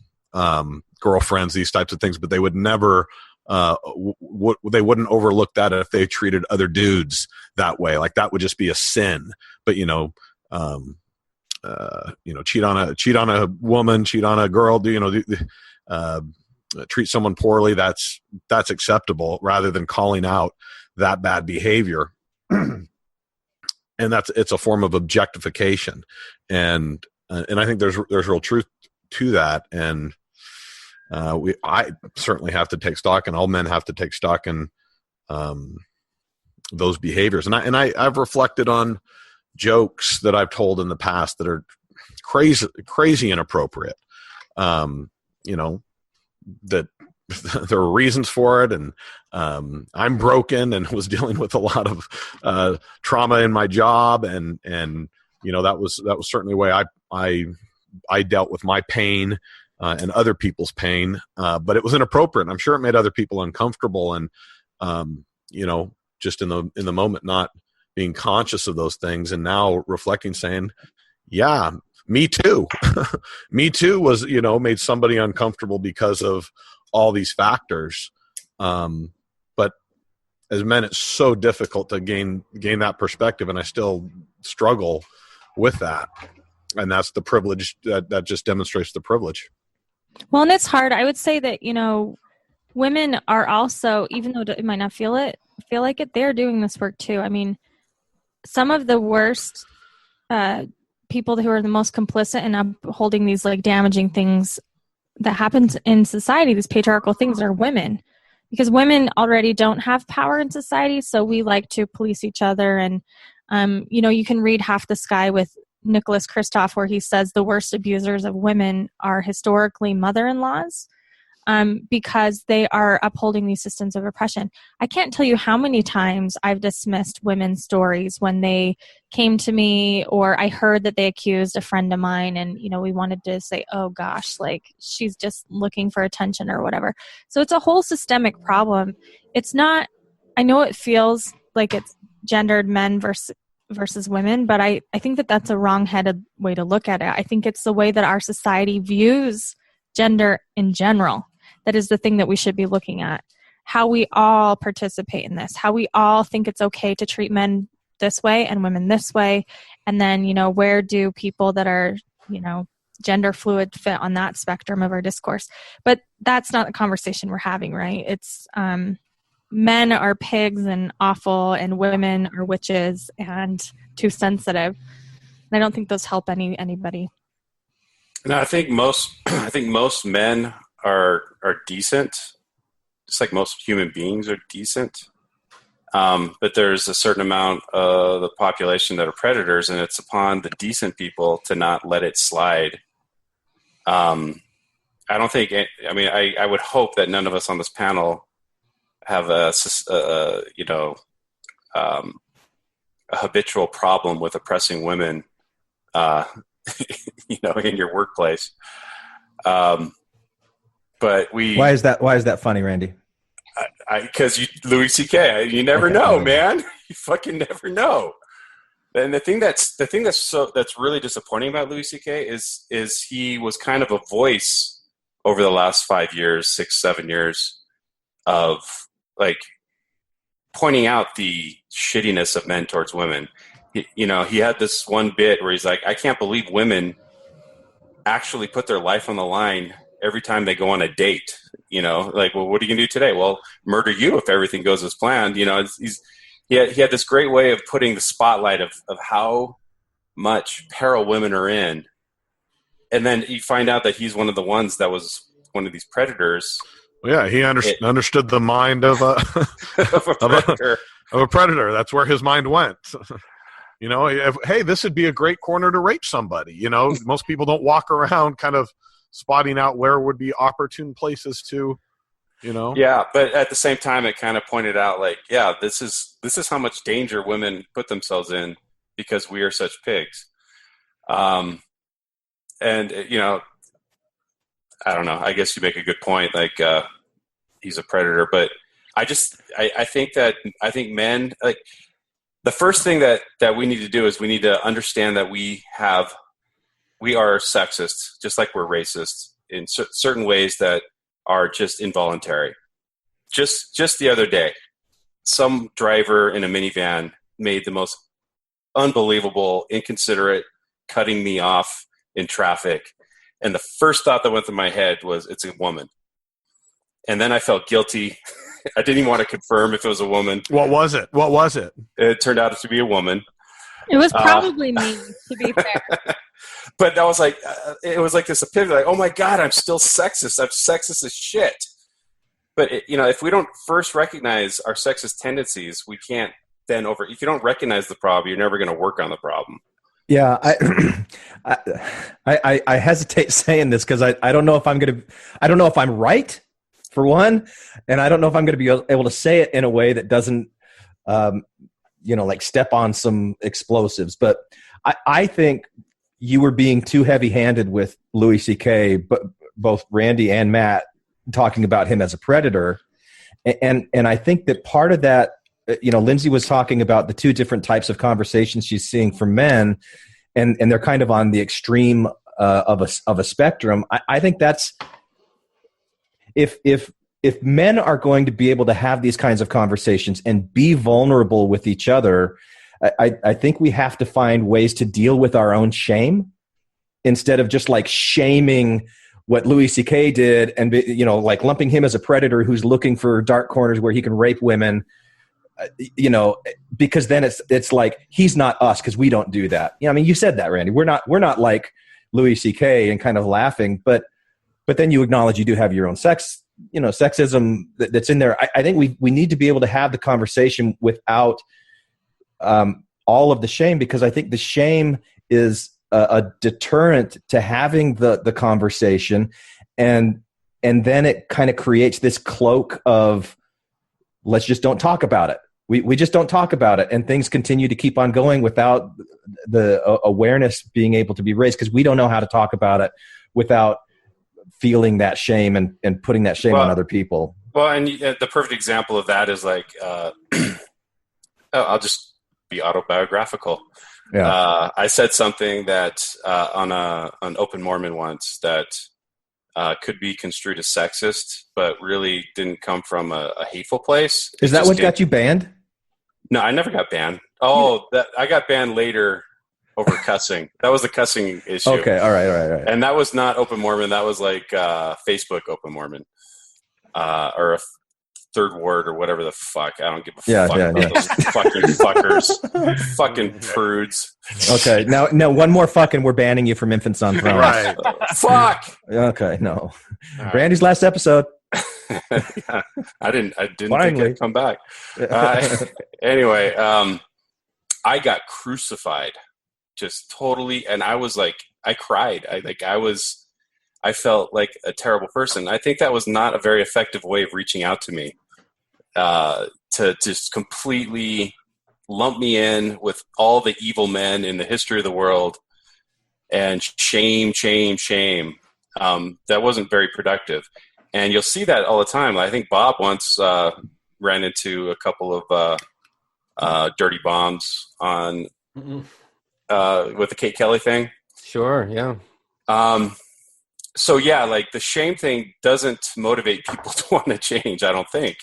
girlfriends, these types of things, but they would never they wouldn't overlook that if they treated other dudes that way. Like, that would just be a sin. But cheat on a woman, cheat on a girl, treat someone poorly, that's acceptable, rather than calling out that bad behavior. And it's a form of objectification. And I think there's real truth to that. And I certainly have to take stock, and all men have to take stock in those behaviors. And I've reflected on jokes that I've told in the past that are crazy inappropriate. That there are reasons for it, and I'm broken and was dealing with a lot of trauma in my job, and that was certainly the way I dealt with my pain and other people's pain, but it was inappropriate. And I'm sure it made other people uncomfortable, and just in the moment not being conscious of those things, and now reflecting, saying, yeah, me too. Me too was, made somebody uncomfortable because of all these factors. But as men, it's so difficult to gain that perspective, and I still struggle with that. And that's the privilege that just demonstrates the privilege. Well, and it's hard. I would say that, women are also, even though it might not feel like it, they're doing this work too. I mean, some of the worst people who are the most complicit in upholding these like damaging things that happens in society, these patriarchal things, are women, because women already don't have power in society. So we like to police each other. And, you can read Half the Sky with Nicholas Kristof, where he says the worst abusers of women are historically mother-in-laws, because they are upholding these systems of oppression. I can't tell you how many times I've dismissed women's stories when they came to me, or I heard that they accused a friend of mine, and we wanted to say, oh gosh, like, she's just looking for attention or whatever. So it's a whole systemic problem. It's not, I know it feels like it's gendered men versus women, but I think that that's a wrong-headed way to look at it. I think it's the way that our society views gender in general that is the thing that we should be looking at. How we all participate in this, how we all think it's okay to treat men this way and women this way, and then, where do people that are, gender fluid fit on that spectrum of our discourse? But that's not the conversation we're having, right? It's men are pigs and awful, and women are witches and too sensitive. And I don't think those help anybody. No, I think most men are decent, just like most human beings are decent. But there's a certain amount of the population that are predators, and it's upon the decent people to not let it slide. I don't think. I would hope that none of us on this panel have a habitual problem with oppressing women, in your workplace. But why is that funny, Randy? Because Louis C.K. You never know, man. You fucking never know. And the thing that's really disappointing about Louis C.K. is he was kind of a voice over the last 5 years, 6, 7 years of like pointing out the shittiness of men towards women. He had this one bit where he's like, I can't believe women actually put their life on the line every time they go on a date. Like, well, what are you gonna do today? Well, murder you if everything goes as planned. He had this great way of putting the spotlight of how much peril women are in, and then you find out that he's one of the ones that was one of these predators. Well, yeah, he understood the mind of a predator. That's where his mind went. Hey, this would be a great corner to rape somebody. Most people don't walk around kind of spotting out where would be opportune places to, Yeah, but at the same time, it kind of pointed out like, yeah, this is how much danger women put themselves in because we are such pigs. I don't know. I guess you make a good point. Like, he's a predator, but I think men, like, the first thing that we need to do is we need to understand that we are sexist, just like we're racist in certain ways that are just involuntary. Just the other day, some driver in a minivan made the most unbelievable, inconsiderate, cutting me off in traffic. And the first thought that went through my head was, it's a woman. And then I felt guilty. I didn't even want to confirm if it was a woman. What was it? It turned out to be a woman. It was probably me, to be fair. But that was like, it was like this epiphany, like, oh my God, I'm still sexist. I'm sexist as shit. But, if we don't first recognize our sexist tendencies, we can't then if you don't recognize the problem, you're never going to work on the problem. Yeah, I hesitate saying this because I don't know if I don't know if I'm right, for one, and I don't know if I'm going to be able to say it in a way that doesn't, like step on some explosives. But I think you were being too heavy-handed with Louis C.K., but both Randy and Matt talking about him as a predator, and I think that part of that, Lindsay was talking about the two different types of conversations she's seeing from men, and they're kind of on the extreme of a spectrum. I think that's if men are going to be able to have these kinds of conversations and be vulnerable with each other, I think we have to find ways to deal with our own shame instead of just like shaming what Louis C.K. did and like lumping him as a predator who's looking for dark corners where he can rape women. Because then it's like he's not us because we don't do that. You said that, Randy. We're not like Louis C.K. and kind of laughing, but then you acknowledge you do have your own sexism that's in there. I think we need to be able to have the conversation without all of the shame, because I think the shame is a deterrent to having the conversation, and then it kind of creates this cloak of let's just don't talk about it. We just don't talk about it, and things continue to keep on going without the awareness being able to be raised, because we don't know how to talk about it without feeling that shame and putting that shame on other people. Well, and the perfect example of that is like, I'll just be autobiographical. Yeah. I said something that on an Open Mormon once that could be construed as sexist, but really didn't come from a hateful place. Is that what got you banned? No, I never got banned. Oh, I got banned later over cussing. That was the cussing issue. Okay, all right. And that was not Open Mormon. That was like Facebook Open Mormon, or a Third Ward or whatever the fuck. I don't give a fuck about those fucking fuckers, fucking prudes. Okay, now one more fucking, we're banning you from Infants on Thrones. Right. Fuck. Okay, no. Right. Randy's last episode. Yeah, I didn't Finally. think I'd come back. Anyway, I got crucified, just totally, and I was like, I cried. I felt like a terrible person. I think that was not a very effective way of reaching out to me, to just completely lump me in with all the evil men in the history of the world and shame. That wasn't very productive. And you'll see that all the time. I think Bob once ran into a couple of dirty bombs on with the Kate Kelly thing. Sure, yeah. So yeah, like the shame thing doesn't motivate people to want to change, I don't think.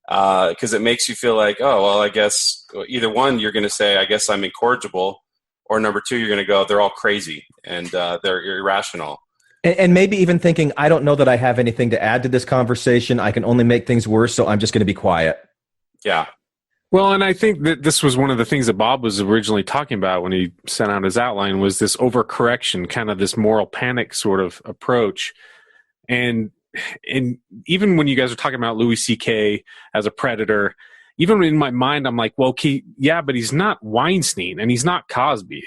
Because it makes you feel like, oh, well, I guess either one, you're going to say, I guess I'm incorrigible, or number two, you're going to go, they're all crazy and they're irrational. And maybe even thinking, I don't know that I have anything to add to this conversation. I can only make things worse, so I'm just going to be quiet. Yeah. Well, and I think that this was one of the things that Bob was originally talking about when he sent out his outline, was this overcorrection, kind of this moral panic sort of approach. And even when you guys are talking about Louis C.K. as a predator, even in my mind, I'm like, well, yeah, but he's not Weinstein and he's not Cosby.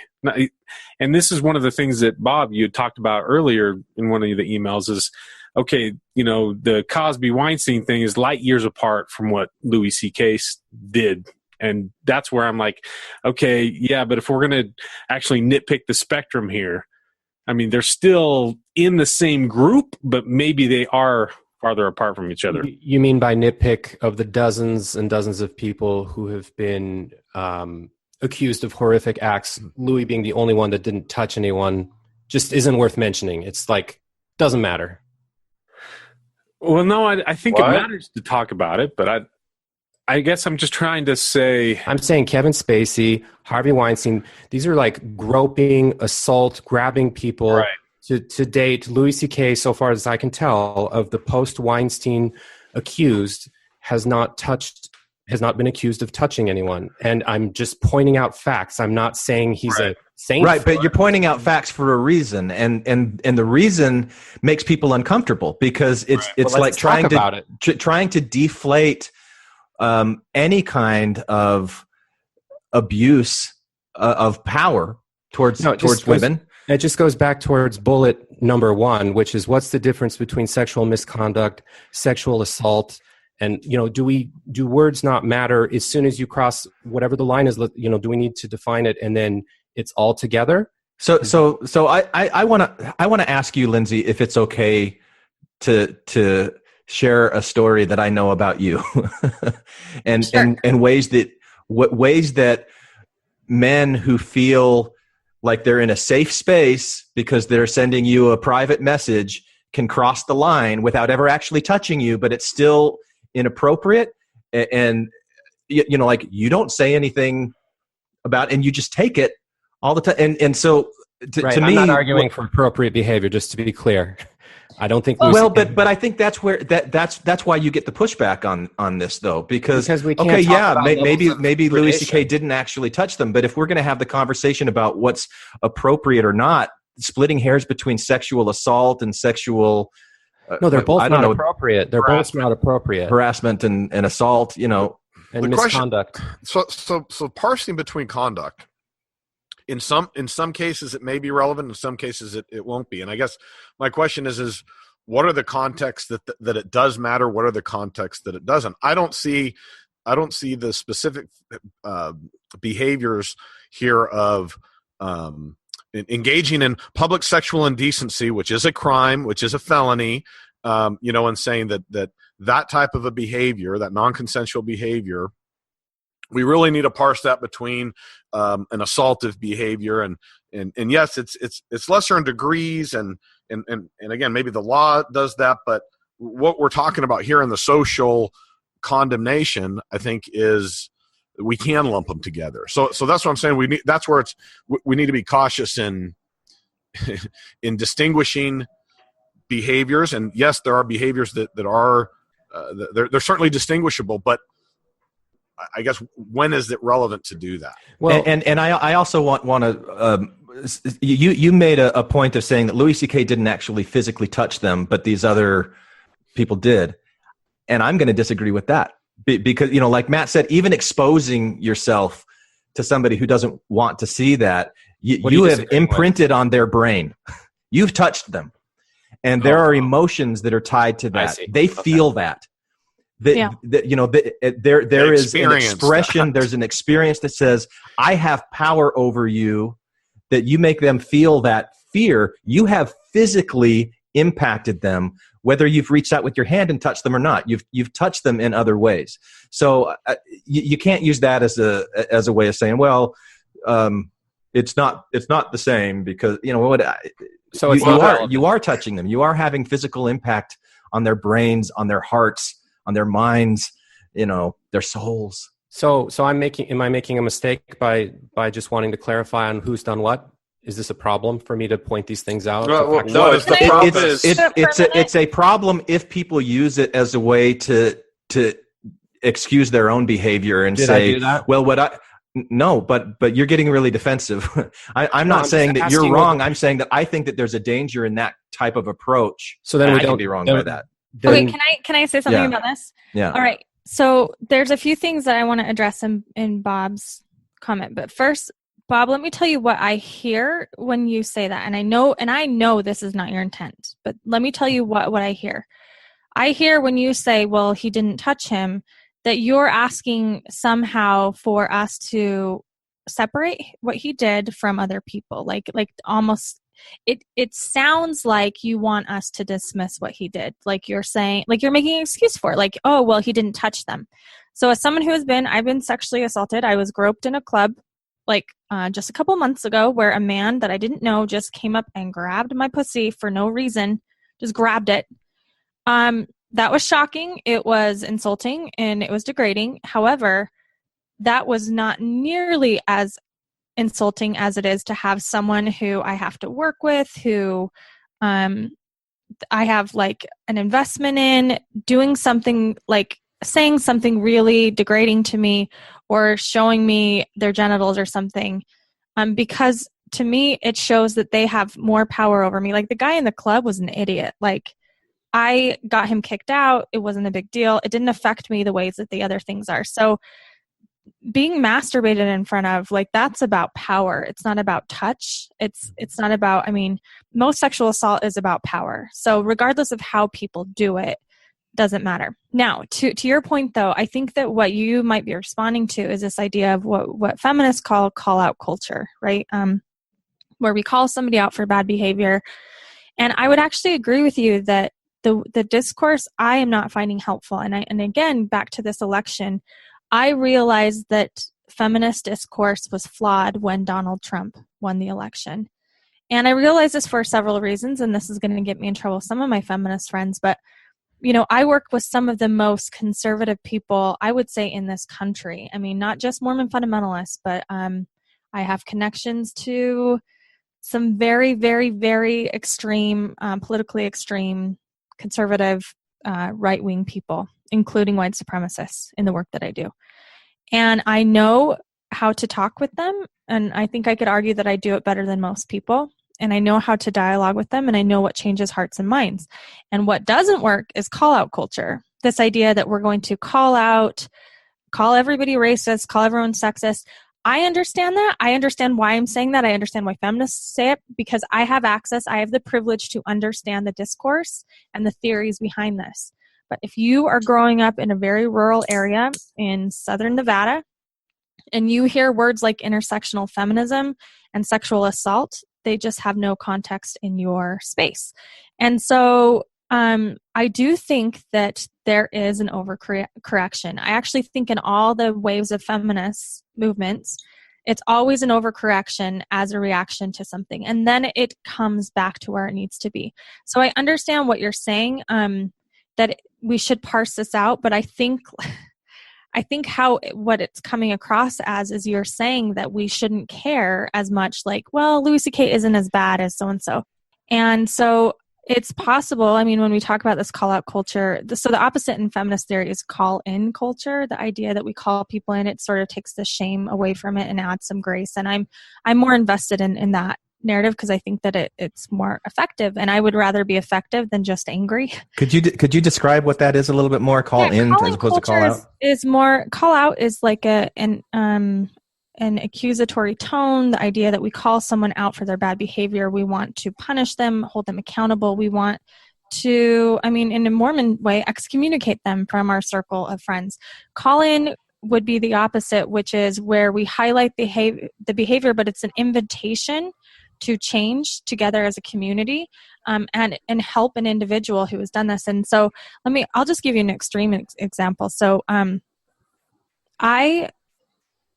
And this is one of the things that, Bob, you had talked about earlier in one of the emails is, okay, the Cosby Weinstein thing is light years apart from what Louis C.K. did. And that's where I'm like, okay, yeah, but if we're going to actually nitpick the spectrum here, I mean, they're still in the same group, but maybe they are farther apart from each other. You mean by nitpick of the dozens and dozens of people who have been accused of horrific acts, Louis being the only one that didn't touch anyone, just isn't worth mentioning. It's like, doesn't matter. Well, no, I think it matters to talk about it, but I guess I'm just trying to say... I'm saying Kevin Spacey, Harvey Weinstein, these are like groping, assault, grabbing people. Right. To date, Louis C.K., so far as I can tell, of the post-Weinstein accused, has not been accused of touching anyone. And I'm just pointing out facts. I'm not saying he's a saint. Right, but you're pointing out facts for a reason, and the reason makes people uncomfortable because it's like trying to deflate any kind of abuse of power towards women. It just goes back towards bullet number one, which is what's the difference between sexual misconduct, sexual assault, and do words not matter as soon as you cross whatever the line is? Do we need to define it and then it's all together? So I want to ask you, Lindsay, if it's okay to share a story that I know about you, and Sure. and ways that men who feel like they're in a safe space because they're sending you a private message can cross the line without ever actually touching you, but it's still inappropriate. And like you don't say anything about, and you just take it all the time. And so to me, I'm not arguing for appropriate behavior, just to be clear. I don't think. But I think that's where that's why you get the pushback on this though, because we can't maybe Louis C.K. didn't actually touch them, but if we're going to have the conversation about what's appropriate or not, splitting hairs between sexual assault and sexual no, they're both not appropriate. They're both not appropriate. Harassment and assault, and the misconduct. So parsing between conduct. In some cases, it may be relevant. In some cases, it won't be. And I guess my question is what are the contexts that it does matter? What are the contexts that it doesn't? I don't see the specific behaviors here of engaging in public sexual indecency, which is a crime, which is a felony, and saying that type of a behavior, that non-consensual behavior, we really need to parse that between an assaultive behavior and yes, it's lesser in degrees and again, maybe the law does that, but what we're talking about here in the social condemnation, I think, is we can lump them together. So that's what I'm saying. That's where we need to be cautious in distinguishing behaviors. And yes, there are behaviors that are they're certainly distinguishable, but I guess when is it relevant to do that? Well, and I also want to you made a point of saying that Louis C.K. didn't actually physically touch them, but these other people did. And I'm going to disagree with that because, like Matt said, even exposing yourself to somebody who doesn't want to see that, you have imprinted on their brain. You've touched them. And there are emotions that are tied to that. They feel that. There is an expression, there's an experience that says, I have power over you, that you make them feel that fear. You have physically impacted them, whether you've reached out with your hand and touched them or not. You've touched them in other ways. So you can't use that as a way of saying, well, it's not the same because, so you are touching them. You are having physical impact on their brains, on their hearts, on their minds, their souls. So am I making a mistake by just wanting to clarify on who's done what? Is this a problem for me to point these things out? It's a problem if people use it as a way to excuse their own behavior and say, well, no, but you're getting really defensive. I'm not saying that you're wrong. I'm saying that I think that there's a danger in that type of approach. So then I can be wrong by that. Okay, can I say something about this? Yeah. All right. So there's a few things that I want to address in Bob's comment. But first, Bob, let me tell you what I hear when you say that. And I know this is not your intent, but let me tell you what I hear. I hear when you say, well, he didn't touch him, that you're asking somehow for us to separate what he did from other people. Like almost, it sounds like you want us to dismiss what he did. Like you're saying, like you're making an excuse for it. Like, oh, well, he didn't touch them. So as someone I've been sexually assaulted. I was groped in a club just a couple months ago where a man that I didn't know just came up and grabbed my pussy for no reason, just grabbed it. That was shocking. It was insulting and it was degrading. However, that was not nearly as insulting as it is to have someone who I have to work with, who I have like an investment in, doing something like saying something really degrading to me or showing me their genitals or something. Because to me, it shows that they have more power over me. Like the guy in the club was an idiot. Like I got him kicked out. It wasn't a big deal. It didn't affect me the ways that the other things are. So being masturbated in front of, like, that's about power. It's not about touch. It's not about, most sexual assault is about power. So regardless of how people do it, doesn't matter. Now, to your point though, I think that what you might be responding to is this idea of what feminists call out culture, right? Where we call somebody out for bad behavior. And I would actually agree with you that the discourse I am not finding helpful. And again, back to this election, I realized that feminist discourse was flawed when Donald Trump won the election. And I realized this for several reasons, and this is going to get me in trouble with some of my feminist friends, but I work with some of the most conservative people, I would say, in this country. Not just Mormon fundamentalists, but I have connections to some very, very, very extreme, politically extreme, conservative, right-wing people, including white supremacists in the work that I do. And I know how to talk with them, and I think I could argue that I do it better than most people. And I know how to dialogue with them, and I know what changes hearts and minds. And what doesn't work is call-out culture. This idea that we're going to call everybody racist, call everyone sexist. I understand that. I understand why I'm saying that. I understand why feminists say it, because I have access. I have the privilege to understand the discourse and the theories behind this. But if you are growing up in a very rural area in southern Nevada, and you hear words like intersectional feminism and sexual assault, they just have no context in your space. And so I do think that there is an overcorrection. I actually think in all the waves of feminist movements, it's always an overcorrection as a reaction to something. And then it comes back to where it needs to be. So I understand what you're saying, that we should parse this out, but I think what it's coming across as is you're saying that we shouldn't care as much, like, well, Louis C.K. isn't as bad as so-and-so. And so it's possible, when we talk about this call-out culture, so the opposite in feminist theory is call-in culture, the idea that we call people in, it sort of takes the shame away from it and adds some grace. And I'm more invested in that narrative because I think that it's more effective, and I would rather be effective than just angry. Could you describe what that is a little bit more? Call in as opposed to call out. Is more call out is like an accusatory tone. The idea that we call someone out for their bad behavior, we want to punish them, hold them accountable. We want to, in a Mormon way, excommunicate them from our circle of friends. Call in would be the opposite, which is where we highlight the behavior, but it's an invitation to change together as a community, and help an individual who has done this. And so I'll just give you an extreme example. So I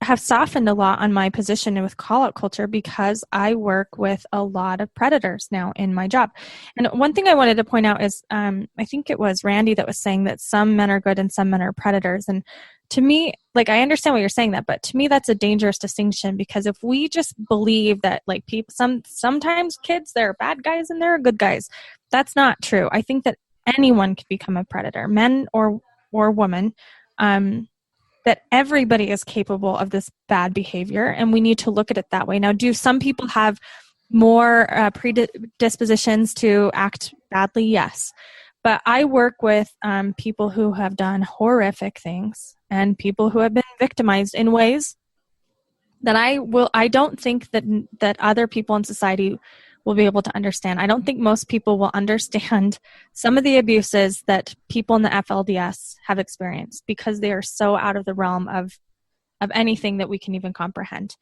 have softened a lot on my position with call-out culture because I work with a lot of predators now in my job. And one thing I wanted to point out is, I think it was Randy that was saying that some men are good and some men are predators. And to me, like, I understand what you're saying but to me, that's a dangerous distinction, because if we just believe that, like, people, sometimes kids, they're bad guys and they're good guys, that's not true. I think that anyone can become a predator, men or woman, that everybody is capable of this bad behavior, and we need to look at it that way. Now, do some people have more predispositions to act badly? Yes. But I work with people who have done horrific things and people who have been victimized in ways that I don't think that other people in society will be able to understand. I don't think most people will understand some of the abuses that people in the FLDS have experienced, because they are so out of the realm of anything that we can even comprehend.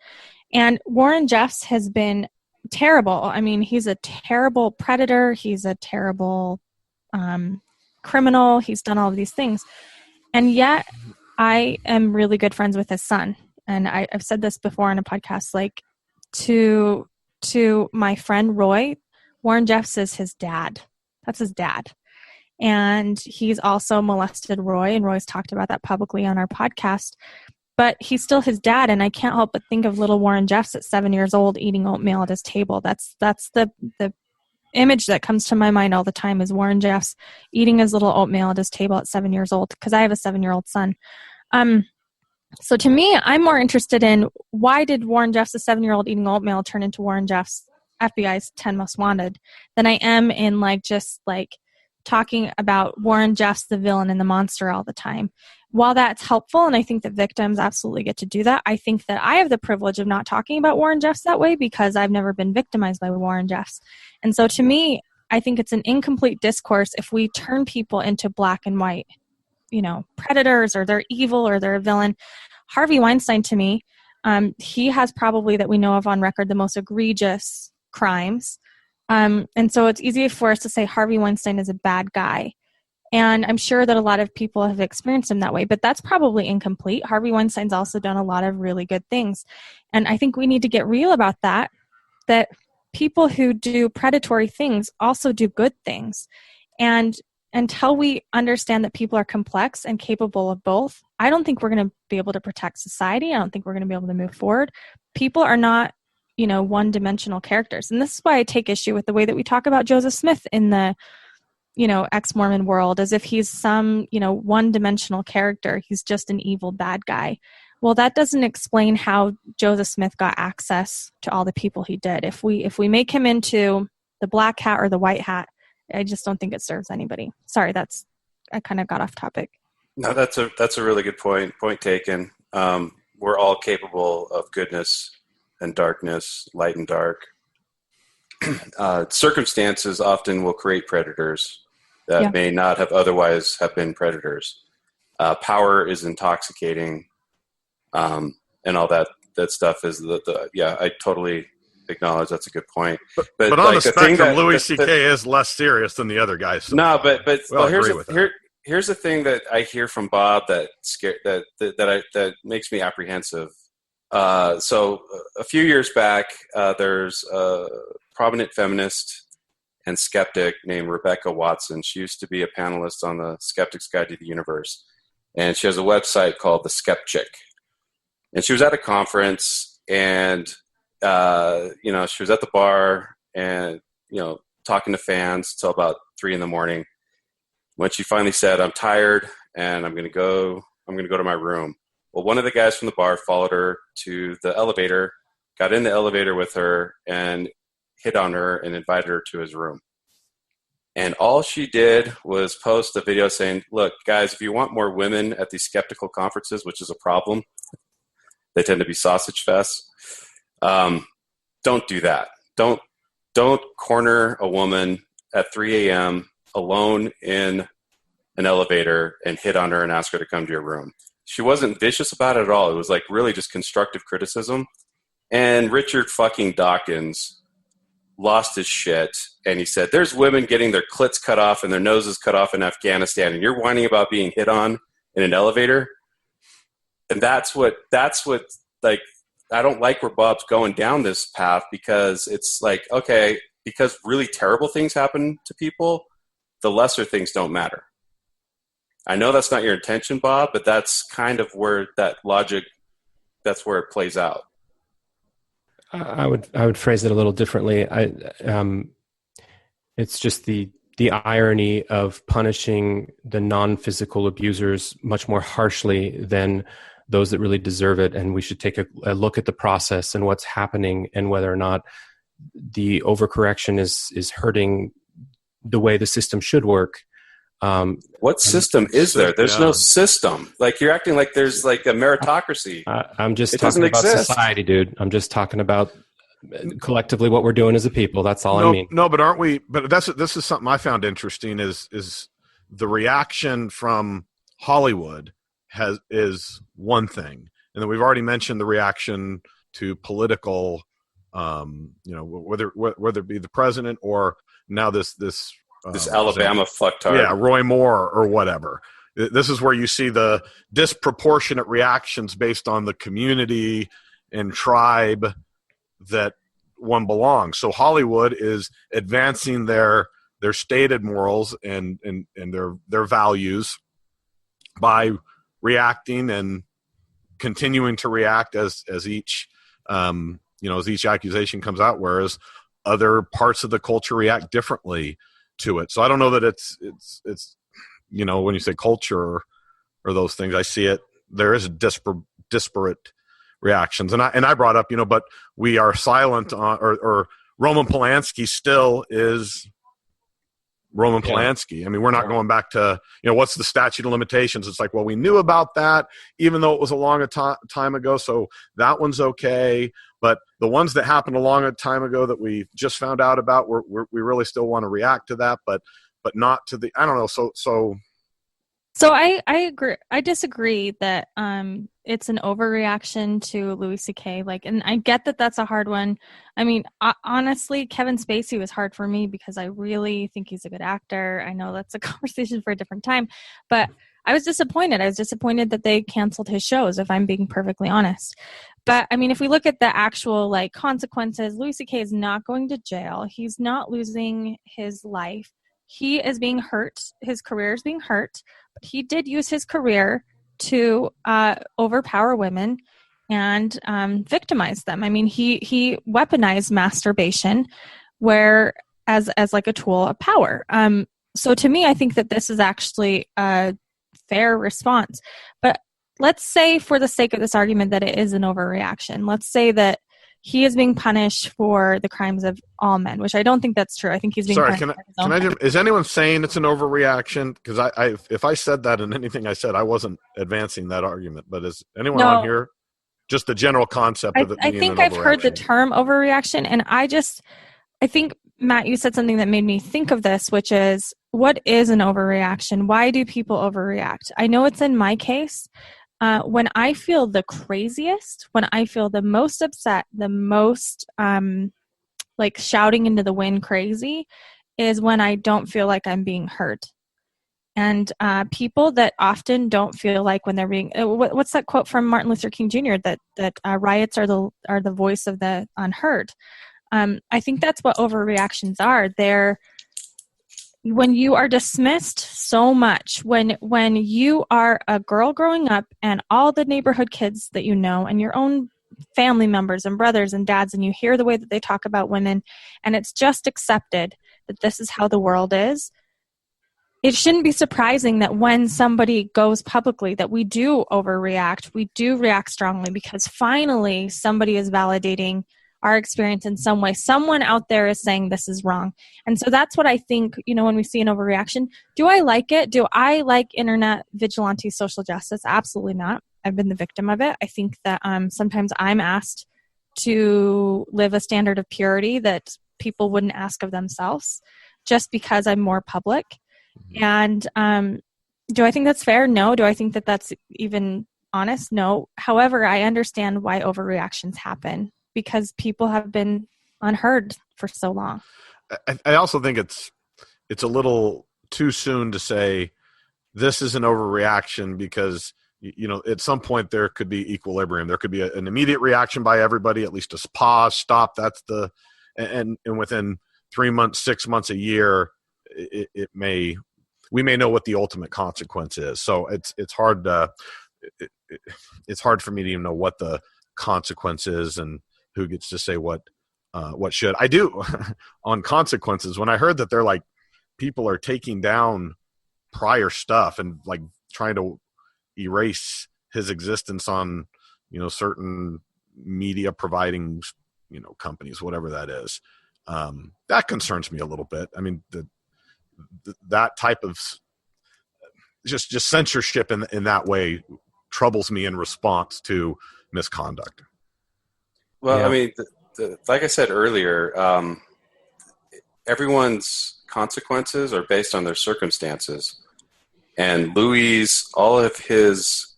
And Warren Jeffs has been terrible. He's a terrible predator. He's a terrible criminal. He's done all of these things. And yet I am really good friends with his son. And I've said this before in a podcast, like, to my friend Roy, Warren Jeffs is his dad. That's his dad. And he's also molested Roy, and Roy's talked about that publicly on our podcast. But he's still his dad, and I can't help but think of little Warren Jeffs at 7 years old eating oatmeal at his table. That's the image that comes to my mind all the time, is Warren Jeffs eating his little oatmeal at his table at 7 years old, because I have a 7-year-old son. So to me, I'm more interested in, why did Warren Jeffs, a 7-year-old eating oatmeal, turn into Warren Jeffs, FBI's 10 Most Wanted, than I am in just talking about Warren Jeffs, the villain and the monster, all the time. While that's helpful, and I think that victims absolutely get to do that, I think that I have the privilege of not talking about Warren Jeffs that way, because I've never been victimized by Warren Jeffs. And so to me, I think it's an incomplete discourse if we turn people into black and white, predators, or they're evil or they're a villain. Harvey Weinstein, to me, he has probably, that we know of on record, the most egregious crimes. And so it's easy for us to say Harvey Weinstein is a bad guy. And I'm sure that a lot of people have experienced him that way, but that's probably incomplete. Harvey Weinstein's also done a lot of really good things. And I think we need to get real about that people who do predatory things also do good things. And until we understand that people are complex and capable of both, I don't think we're going to be able to protect society. I don't think we're going to be able to move forward. People are not, one-dimensional characters. And this is why I take issue with the way that we talk about Joseph Smith in the, ex-Mormon world, as if he's some, one-dimensional character. He's just an evil bad guy. Well, that doesn't explain how Joseph Smith got access to all the people he did. If we make him into the black hat or the white hat, I just don't think it serves anybody. Sorry, I kind of got off topic. No, that's a really good point. Point taken. We're all capable of goodness and darkness, light and dark. Circumstances often will create predators that may not have otherwise have been predators. Power is intoxicating, and all that stuff is I totally acknowledge that's a good point. But on the spectrum, Louis C.K. is less serious than the other guys. So no, but here's the thing that I hear from Bob that makes me apprehensive. So a few years back, there's a prominent feminist and skeptic named Rebecca Watson. She used to be a panelist on the Skeptic's Guide to the Universe, and she has a website called The Skepchick. And she was at a conference, and she was at the bar and talking to fans till about 3 a.m. when she finally said, "I'm tired and I'm going to go to my room." Well, one of the guys from the bar followed her to the elevator, got in the elevator with her, and hit on her and invited her to his room. And all she did was post a video saying, look, guys, if you want more women at these skeptical conferences, which is a problem, they tend to be sausage fests, don't do that. Don't corner a woman at 3 a.m. alone in an elevator and hit on her and ask her to come to your room. She wasn't vicious about it at all. It was like really just constructive criticism. And Richard fucking Dawkins lost his shit, and he said, there's women getting their clits cut off and their noses cut off in Afghanistan, and you're whining about being hit on in an elevator? And that's what like, I don't like where Bob's going down this path, because it's like, okay, because really terrible things happen to people, the lesser things don't matter. I know that's not your intention, Bob, but that's kind of where that logic, that's where it plays out. I would phrase it a little differently. It's just the irony of punishing the non-physical abusers much more harshly than those that really deserve it. And we should take a look at the process and what's happening, and whether or not the overcorrection is hurting the way the system should work. What system is there? There's no system. Like, you're acting like there's like a meritocracy. I'm just talking about society, dude. I'm just talking about collectively what we're doing as a people. That's all I mean. No, but aren't we? But this is something I found interesting. Is the reaction from Hollywood is one thing, and then we've already mentioned the reaction to political, whether it be the president or now this Alabama fucktard. Yeah, Roy Moore or whatever. This is where you see the disproportionate reactions based on the community and tribe that one belongs. So Hollywood is advancing their stated morals and their values by reacting and continuing to react as each as each accusation comes out, whereas other parts of the culture react differently to it. So I don't know that it's when you say culture or those things, I see it. There is disparate reactions, and I brought up, but we are silent on, or Roman Polanski still is Roman Polanski. I mean, we're not going back to what's the statute of limitations. It's like, well, we knew about that, even though it was a long time ago, so that one's okay. But the ones that happened a long time ago that we just found out about, we really still want to react to that, but not to the, I don't know. So I agree. I disagree that it's an overreaction to Louis C.K. And I get that that's a hard one. I mean, honestly, Kevin Spacey was hard for me because I really think he's a good actor. I know that's a conversation for a different time, but I was disappointed. I was disappointed that they canceled his shows, if I'm being perfectly honest. But I mean, if we look at the actual consequences, Louis C.K. is not going to jail. He's not losing his life. He is being hurt. His career is being hurt. But he did use his career to overpower women and victimize them. I mean, he weaponized masturbation as like a tool of power. So to me, I think that this is actually a fair response. But let's say, for the sake of this argument, that it is an overreaction. Let's say that he is being punished for the crimes of all men, which I don't think that's true. I think he's being punished for his own. Is anyone saying it's an overreaction? Because if I said that in anything I said, I wasn't advancing that argument. But is anyone on here? Just the general concept of it being I think I've heard the term overreaction, and I think, Matt, you said something that made me think of this, which is, what is an overreaction? Why do people overreact? I know it's in my case. When I feel the craziest, when I feel the most upset, the most shouting into the wind crazy, is when I don't feel like I'm being heard. And people that often don't feel like when they're being, what's that quote from Martin Luther King Jr. that riots are the voice of the unheard. I think that's what overreactions are. They're when you are dismissed so much, when you are a girl growing up and all the neighborhood kids that you know and your own family members and brothers and dads, and you hear the way that they talk about women, and it's just accepted that this is how the world is, it shouldn't be surprising that when somebody goes publicly that we do overreact, we do react strongly, because finally somebody is validating our experience in some way. Someone out there is saying this is wrong. And so that's what I think, when we see an overreaction. Do I like it? Do I like internet vigilante social justice? Absolutely not. I've been the victim of it. I think that sometimes I'm asked to live a standard of purity that people wouldn't ask of themselves just because I'm more public. And do I think that's fair? No. Do I think that that's even honest? No. However, I understand why overreactions happen because people have been unheard for so long. I also think it's a little too soon to say this is an overreaction because at some point there could be equilibrium. There could be an immediate reaction by everybody, at least a pause, stop. That's and within 3 months, 6 months, a year, we may know what the ultimate consequence is. So it's hard for me to even know what the consequence is and who gets to say what should. I do on consequences. When I heard that they're like people are taking down prior stuff and like trying to erase his existence on certain media providing companies, whatever that is, that concerns me a little bit. I mean, that type of just censorship in that way troubles me in response to misconduct. Well, yeah. I mean, like I said earlier, everyone's consequences are based on their circumstances. And Louis, all of his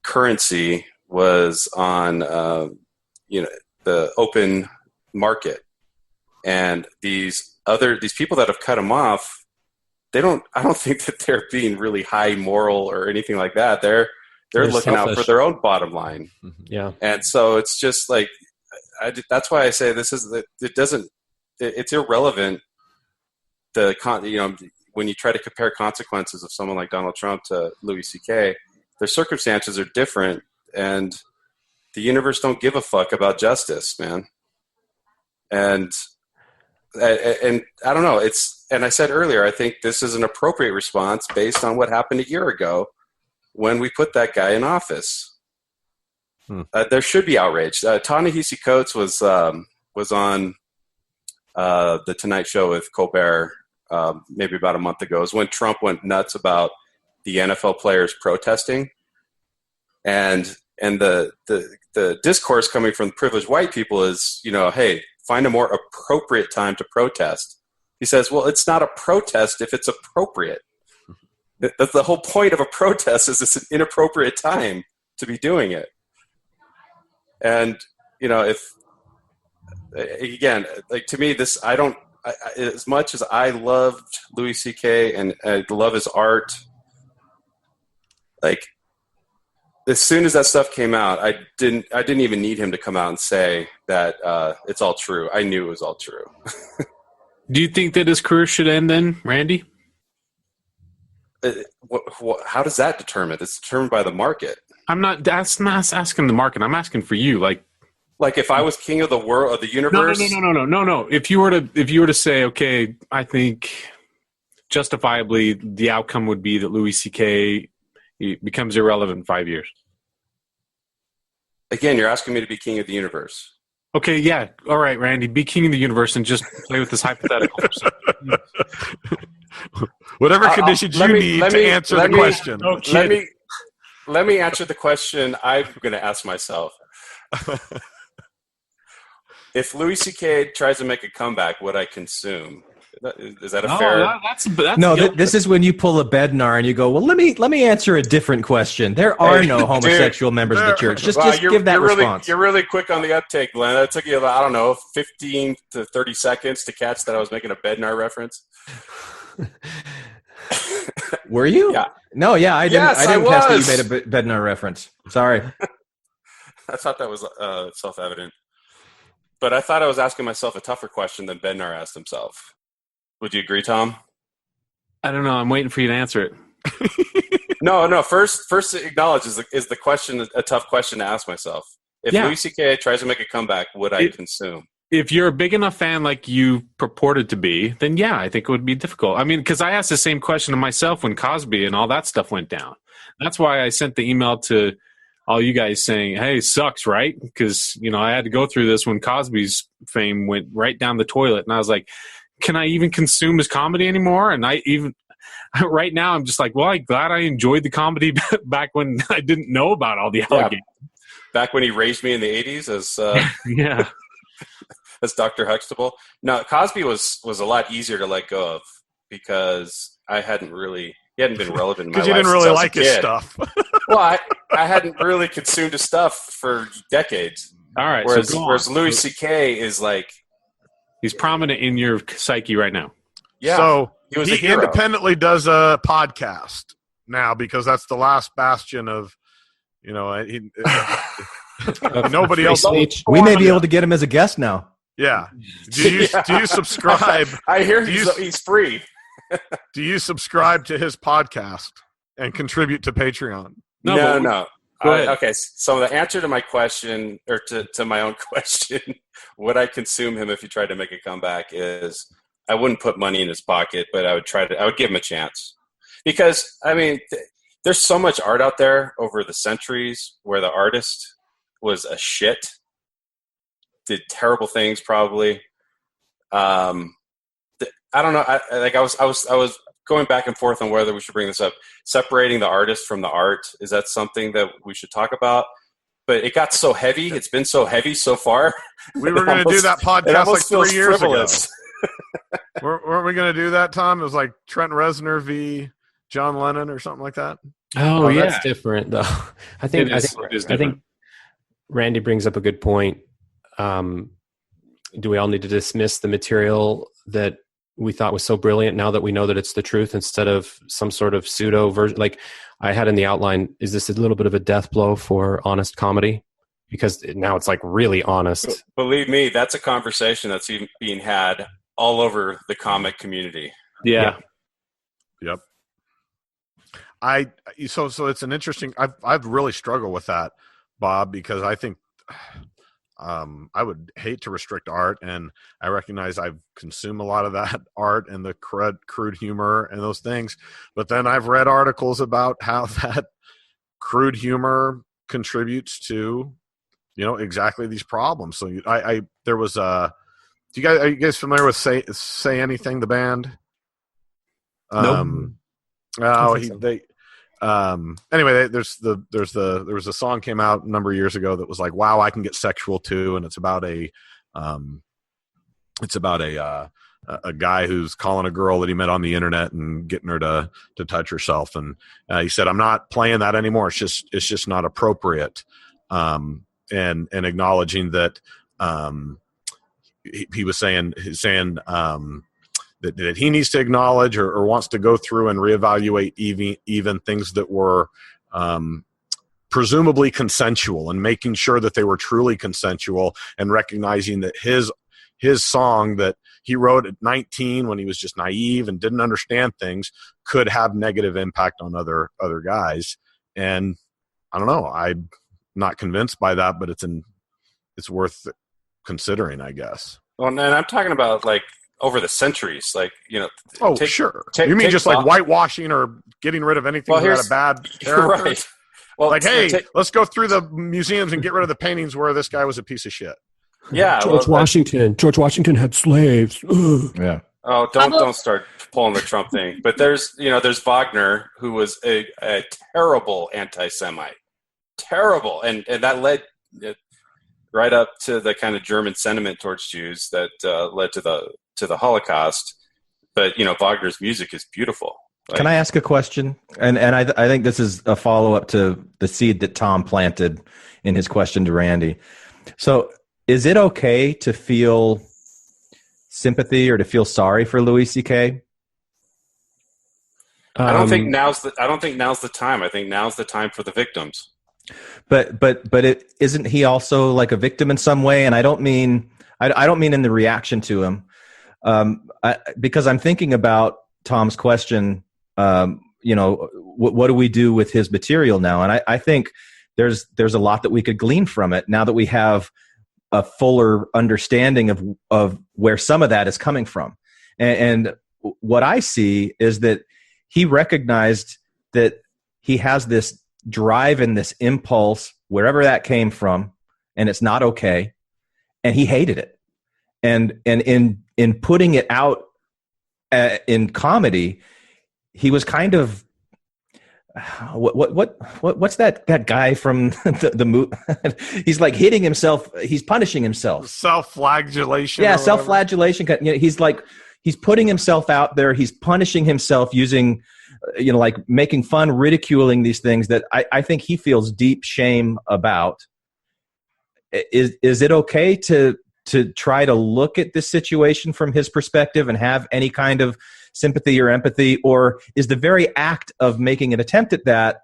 currency was on, the open market. And these people that have cut him off, I don't think that they're being really high moral or anything like that. They're looking selfish. Out for their own bottom line. Yeah. And so it's just like, that's why I say it's irrelevant. When you try to compare consequences of someone like Donald Trump to Louis C.K., their circumstances are different, and the universe don't give a fuck about justice, man. And I don't know. And I said earlier, I think this is an appropriate response based on what happened a year ago when we put that guy in office. There should be outrage. Ta-Nehisi Coates was on the Tonight Show with Colbert maybe about a month ago. It was when Trump went nuts about the NFL players protesting, and the discourse coming from privileged white people is, hey, find a more appropriate time to protest. He says, well, it's not a protest if it's appropriate. The whole point of a protest is it's an inappropriate time to be doing it. And, if, again, like to me, as much as I loved Louis C.K. and I love his art, like as soon as that stuff came out, I didn't even need him to come out and say that it's all true. I knew it was all true. Do you think that his career should end then, Randy? How does that determine? It's determined by the market. That's not asking the market. I'm asking for you. Like if I was king of the world, of the universe. No. If you were to say, okay, I think justifiably the outcome would be that Louis C.K. becomes irrelevant in 5 years. Again, you're asking me to be king of the universe. Okay, yeah. All right, Randy, be king of the universe and just play with this hypothetical. Whatever conditions you need to answer the question. Let me answer the question I'm going to ask myself. If Louis C.K. tries to make a comeback, would I consume? Is that a fair? That's this is when you pull a Bednar and you go, well, let me answer a different question. There are no homosexual members of the church. Just give that response. You're really quick on the uptake, Glenn. That took you about, 15 to 30 seconds to catch that I was making a Bednar reference. Were you? Yeah. No, yeah, I didn't. Yes, I didn't catch that you made a Bednar reference. Sorry. I thought that was self-evident. But I thought I was asking myself a tougher question than Bednar asked himself. Would you agree, Tom? I don't know. I'm waiting for you to answer it. No. First acknowledge is the question a tough question to ask myself. If Louis C.K. tries to make a comeback, would I consume? If you're a big enough fan like you purported to be, then yeah, I think it would be difficult. I mean, because I asked the same question to myself when Cosby and all that stuff went down. That's why I sent the email to all you guys saying, "Hey, sucks, right?" Because I had to go through this when Cosby's fame went right down the toilet, and I was like, "Can I even consume his comedy anymore?" And right now, I'm just like, "Well, I'm glad I enjoyed the comedy back when I didn't know about all the allegations." Back when he raised me in the '80s as yeah. as Dr. Huxtable. No, Cosby was a lot easier to let go of because he hadn't been relevant in my life. Because you didn't really like his stuff. Well, I hadn't really consumed his stuff for decades. All right. Whereas Louis C.K. is like, he's prominent in your psyche right now. Yeah. So he was a hero. Independently does a podcast now because that's the last bastion of, nobody else. We may be able to get him as a guest now. Yeah. Do you subscribe? I hear he's free. Do you subscribe to his podcast and contribute to Patreon? No. Okay, so the answer to my question, or to my own question, would I consume him if he tried to make a comeback, is I wouldn't put money in his pocket, but I would give him a chance. Because, there's so much art out there over the centuries where the artist was a shit, did terrible things probably. I don't know. I was going back and forth on whether we should bring this up. Separating the artist from the art, is that something that we should talk about? But it got so heavy. It's been so heavy so far. We were going to do that podcast like 3 years frivolous. ago. Weren't we going to do that, Tom? It was like Trent Reznor v. John Lennon or something like that. Oh yeah, that's different though. I think Randy brings up a good point. Do we all need to dismiss the material that we thought was so brilliant now that we know that it's the truth instead of some sort of pseudo version? Like I had in the outline, is this a little bit of a death blow for honest comedy? Because now it's like really honest. Believe me, that's a conversation that's even being had all over the comic community. Yeah. Yep. So it's an interesting. I've really struggled with that, Bob, because I think I would hate to restrict art, and I recognize I've consumed a lot of that art and the crude humor and those things. But then I've read articles about how that crude humor contributes to, exactly these problems. So there was are you guys familiar with Say Anything, the band? Nope. Anyway, there was a song came out a number of years ago that was like, "Wow, I can get sexual too," and it's about a guy who's calling a girl that he met on the internet and getting her to touch herself, and he said, "I'm not playing that anymore. It's just not appropriate," and acknowledging that he was saying that he needs to acknowledge or wants to go through and reevaluate even things that were presumably consensual, and making sure that they were truly consensual, and recognizing that his song that he wrote at 19 when he was just naive and didn't understand things could have negative impact on other guys. And I don't know, I'm not convinced by that, but it's worth considering, I guess. Well, and I'm talking about like over the centuries, like, sure. You mean just like whitewashing or getting rid of anything that had a bad character? Right. Well, like, let's go through the museums and get rid of the paintings where this guy was a piece of shit. Yeah. George Washington had slaves. Ugh. Yeah. Oh, don't start pulling the Trump thing. But there's Wagner, who was a terrible anti-Semite. Terrible. And that led right up to the kind of German sentiment towards Jews that led to the Holocaust. But Wagner's music is beautiful. Can I ask a question? And I think this is a follow up to the seed that Tom planted in his question to Randy. So, is it okay to feel sympathy or to feel sorry for Louis C.K.? I don't think now's the time. I think now's the time for the victims. But isn't he also like a victim in some way? And I don't mean in the reaction to him, because I'm thinking about Tom's question. What do we do with his material now? And I think there's a lot that we could glean from it now that we have a fuller understanding of where some of that is coming from. And what I see is that he recognized that he has this drive and this impulse wherever that came from, and it's not okay. And he hated it. And in putting it out in comedy, he was kind of what's that guy from the movie? He's like hitting himself. He's punishing himself. Self-flagellation. Yeah, self-flagellation. He's putting himself out there. He's punishing himself using, like making fun, ridiculing these things that I think he feels deep shame about. Is it okay to try to look at this situation from his perspective and have any kind of sympathy or empathy, or is the very act of making an attempt at that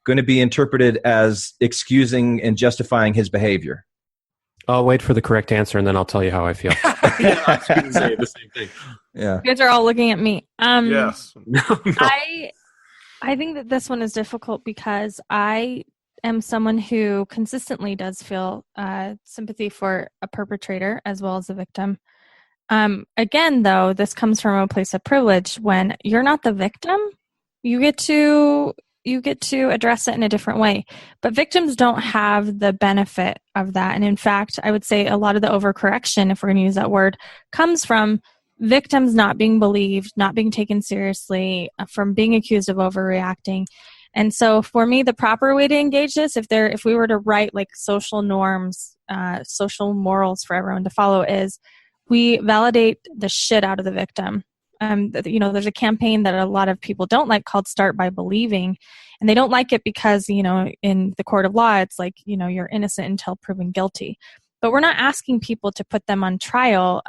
going to be interpreted as excusing and justifying his behavior? I'll wait for the correct answer and then I'll tell you how I feel. Yeah, I was going to say the same thing. Yeah. You guys are all looking at me. Yes. No. I think that this one is difficult because I am someone who consistently does feel sympathy for a perpetrator as well as a victim. Again, though, this comes from a place of privilege. When you're not the victim, you get to address it in a different way. But victims don't have the benefit of that. And in fact, I would say a lot of the overcorrection, if we're going to use that word, comes from victims not being believed, not being taken seriously, from being accused of overreacting. And so for me, the proper way to engage this, if we were to write like social norms, social morals for everyone to follow, is we validate the shit out of the victim. There's a campaign that a lot of people don't like called Start by Believing. And they don't like it because, in the court of law, it's like, you're innocent until proven guilty. But we're not asking people to put them on trial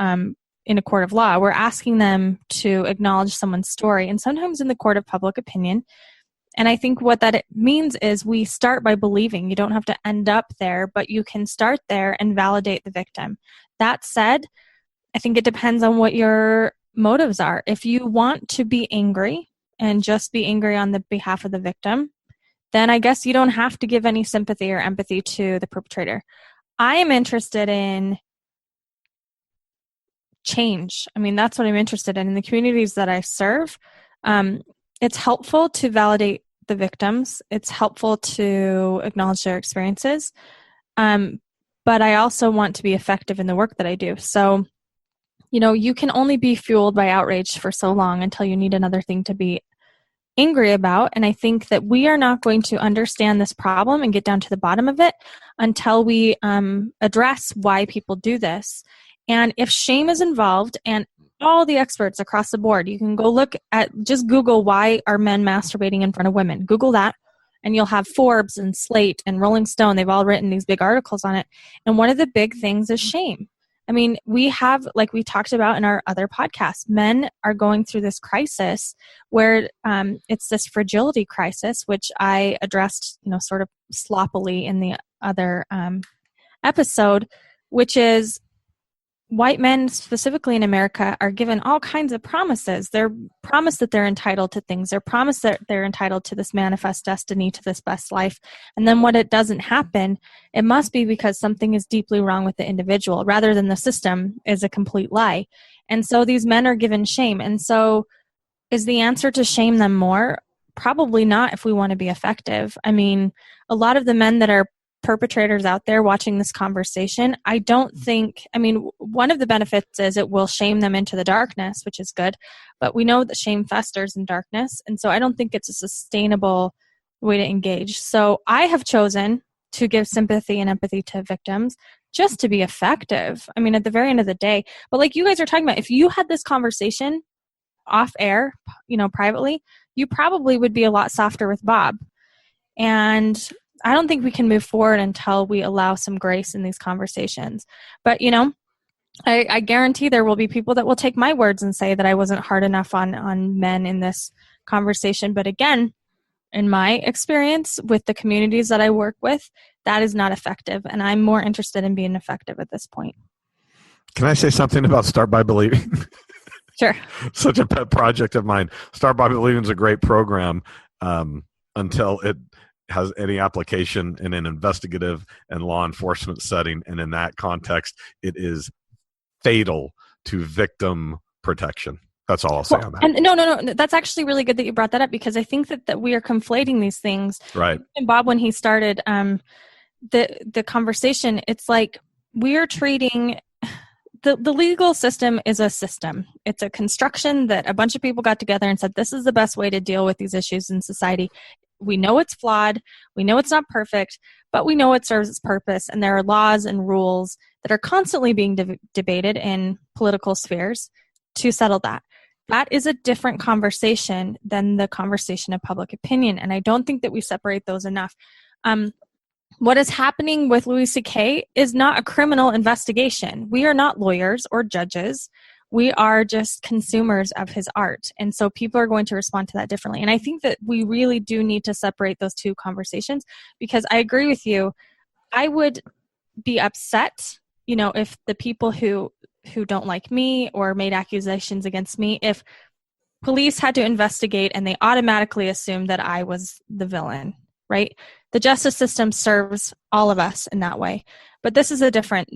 in a court of law. We're asking them to acknowledge someone's story, and sometimes in the court of public opinion. And I think what that means is we start by believing. You don't have to end up there, but you can start there and validate the victim. That said, I think it depends on what your motives are. If you want to be angry and just be angry on the behalf of the victim, then I guess you don't have to give any sympathy or empathy to the perpetrator. I am interested in change. I mean, that's what I'm interested in. In the communities that I serve, it's helpful to validate the victims. It's helpful to acknowledge their experiences. But I also want to be effective in the work that I do. So, you can only be fueled by outrage for so long until you need another thing to be angry about. And I think that we are not going to understand this problem and get down to the bottom of it until we address why people do this. And if shame is involved, and all the experts across the board, you can go look at, just Google, why are men masturbating in front of women? Google that, and you'll have Forbes and Slate and Rolling Stone. They've all written these big articles on it. And one of the big things is shame. I mean, we have, like we talked about in our other podcasts, men are going through this crisis where it's this fragility crisis, which I addressed, sort of sloppily in the other episode, which is white men, specifically in America, are given all kinds of promises. They're promised that they're entitled to things. They're promised that they're entitled to this manifest destiny, to this best life. And then when it doesn't happen, it must be because something is deeply wrong with the individual, rather than the system is a complete lie. And so these men are given shame. And so is the answer to shame them more? Probably not, if we want to be effective. I mean, a lot of the men that are perpetrators out there watching this conversation, I don't think, one of the benefits is it will shame them into the darkness, which is good, but we know that shame festers in darkness, and so I don't think it's a sustainable way to engage. So I have chosen to give sympathy and empathy to victims just to be effective. At the very end of the day, but like you guys are talking about, if you had this conversation off air, privately, you probably would be a lot softer with Bob. And I don't think we can move forward until we allow some grace in these conversations. But, I guarantee there will be people that will take my words and say that I wasn't hard enough on men in this conversation. But again, in my experience with the communities that I work with, that is not effective. And I'm more interested in being effective at this point. Can I say something about Start by Believing? Sure. Such a pet project of mine. Start by Believing is a great program until it has any application in an investigative and law enforcement setting. And in that context, it is fatal to victim protection. That's all I'll say on that. And no. That's actually really good that you brought that up, because I think that we are conflating these things. Right. And Bob, when he started the conversation, it's like we are treating the legal system is a system. It's a construction that a bunch of people got together and said, this is the best way to deal with these issues in society. We know it's flawed. We know it's not perfect, but we know it serves its purpose. And there are laws and rules that are constantly being debated in political spheres to settle that. That is a different conversation than the conversation of public opinion. And I don't think that we separate those enough. What is happening with Louis C.K. is not a criminal investigation. We are not lawyers or judges. We are just consumers of his art. And so people are going to respond to that differently. And I think that we really do need to separate those two conversations, because I agree with you. I would be upset, if the people who don't like me or made accusations against me, if police had to investigate and they automatically assumed that I was the villain, right? The justice system serves all of us in that way. But this is a different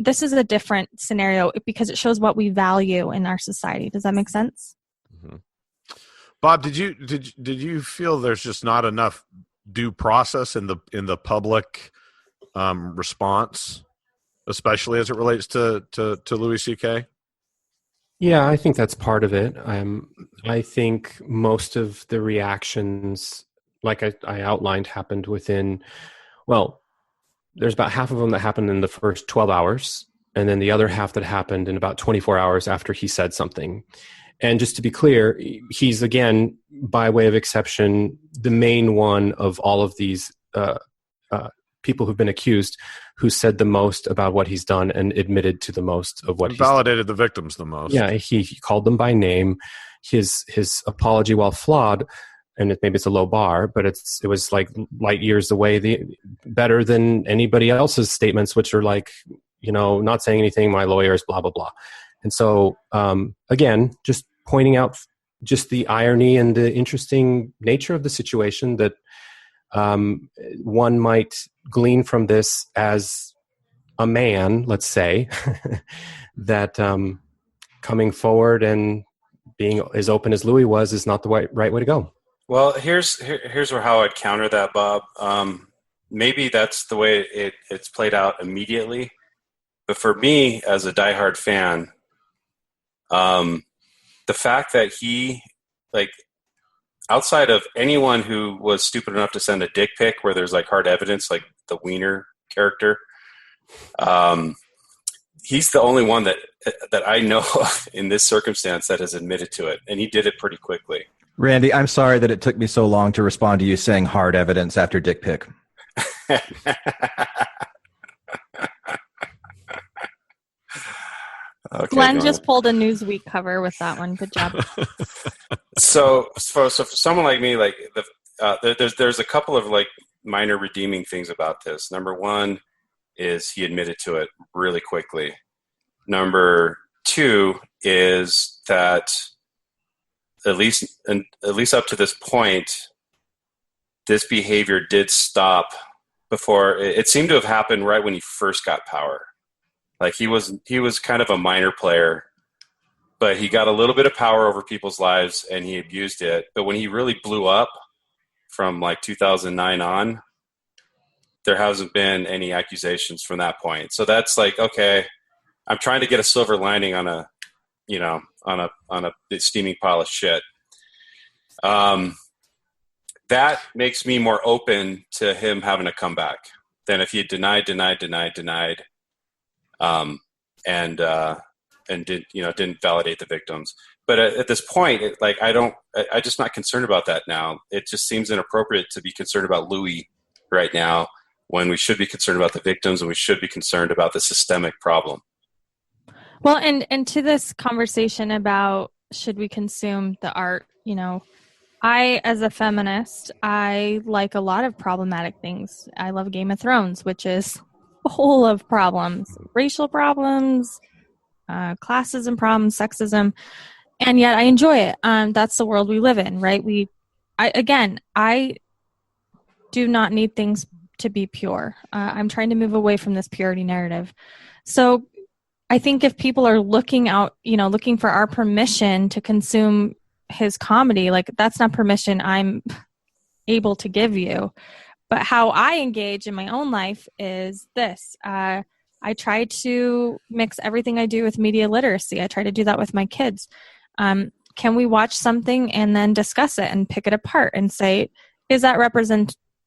scenario because it shows what we value in our society. Does that make sense? Mm-hmm. Bob, did you feel there's just not enough due process in the public response, especially as it relates to Louis C.K.? Yeah, I think that's part of it. I think most of the reactions, like I outlined, happened within, there's about half of them that happened in the first 12 hours, and then the other half that happened in about 24 hours after he said something. And just to be clear, he's, again, by way of exception, the main one of all of these people who've been accused who said the most about what he's done and admitted to the most of what he's validated the victims the most. Yeah, he called them by name. His apology, while flawed, and maybe it's a low bar, but it was like light years away, better than anybody else's statements, which are like, not saying anything, my lawyers, blah, blah, blah. And so, again, just pointing out just the irony and the interesting nature of the situation that one might glean from this as a man, let's say, that coming forward and being as open as Louis was is not the right way to go. Well, here's how I'd counter that, Bob. Maybe that's the way it's played out immediately. But for me, as a diehard fan, the fact that he, outside of anyone who was stupid enough to send a dick pic where there's hard evidence, like the Wiener character, he's the only one that I know of in this circumstance that has admitted to it, and he did it pretty quickly. Randy, I'm sorry that it took me so long to respond to you saying hard evidence after dick pic. Okay, Glenn just pulled a Newsweek cover with that one. Good job. So for someone like me, there's a couple of minor redeeming things about this. Number one is he admitted to it really quickly. Number two is that at least up to this point, this behavior did stop before it seemed to have happened right when he first got power. He was kind of a minor player, but he got a little bit of power over people's lives and he abused it. But when he really blew up from 2009 on, there hasn't been any accusations from that point. So that's okay, I'm trying to get a silver lining on a steaming pile of shit. That makes me more open to him having a comeback than if he had denied, and didn't validate the victims. But at this point, I'm just not concerned about that now. It just seems inappropriate to be concerned about Louis right now when we should be concerned about the victims and we should be concerned about the systemic problem. Well, and to this conversation about should we consume the art, I, as a feminist, I like a lot of problematic things. I love Game of Thrones, which is full of problems, racial problems, classism problems, sexism, and yet I enjoy it. That's the world we live in, right? I do not need things to be pure. I'm trying to move away from this purity narrative. So I think if people are looking for our permission to consume his comedy, that's not permission I'm able to give you. But how I engage in my own life is this. I try to mix everything I do with media literacy. I try to do that with my kids. Can we watch something and then discuss it and pick it apart and say, is that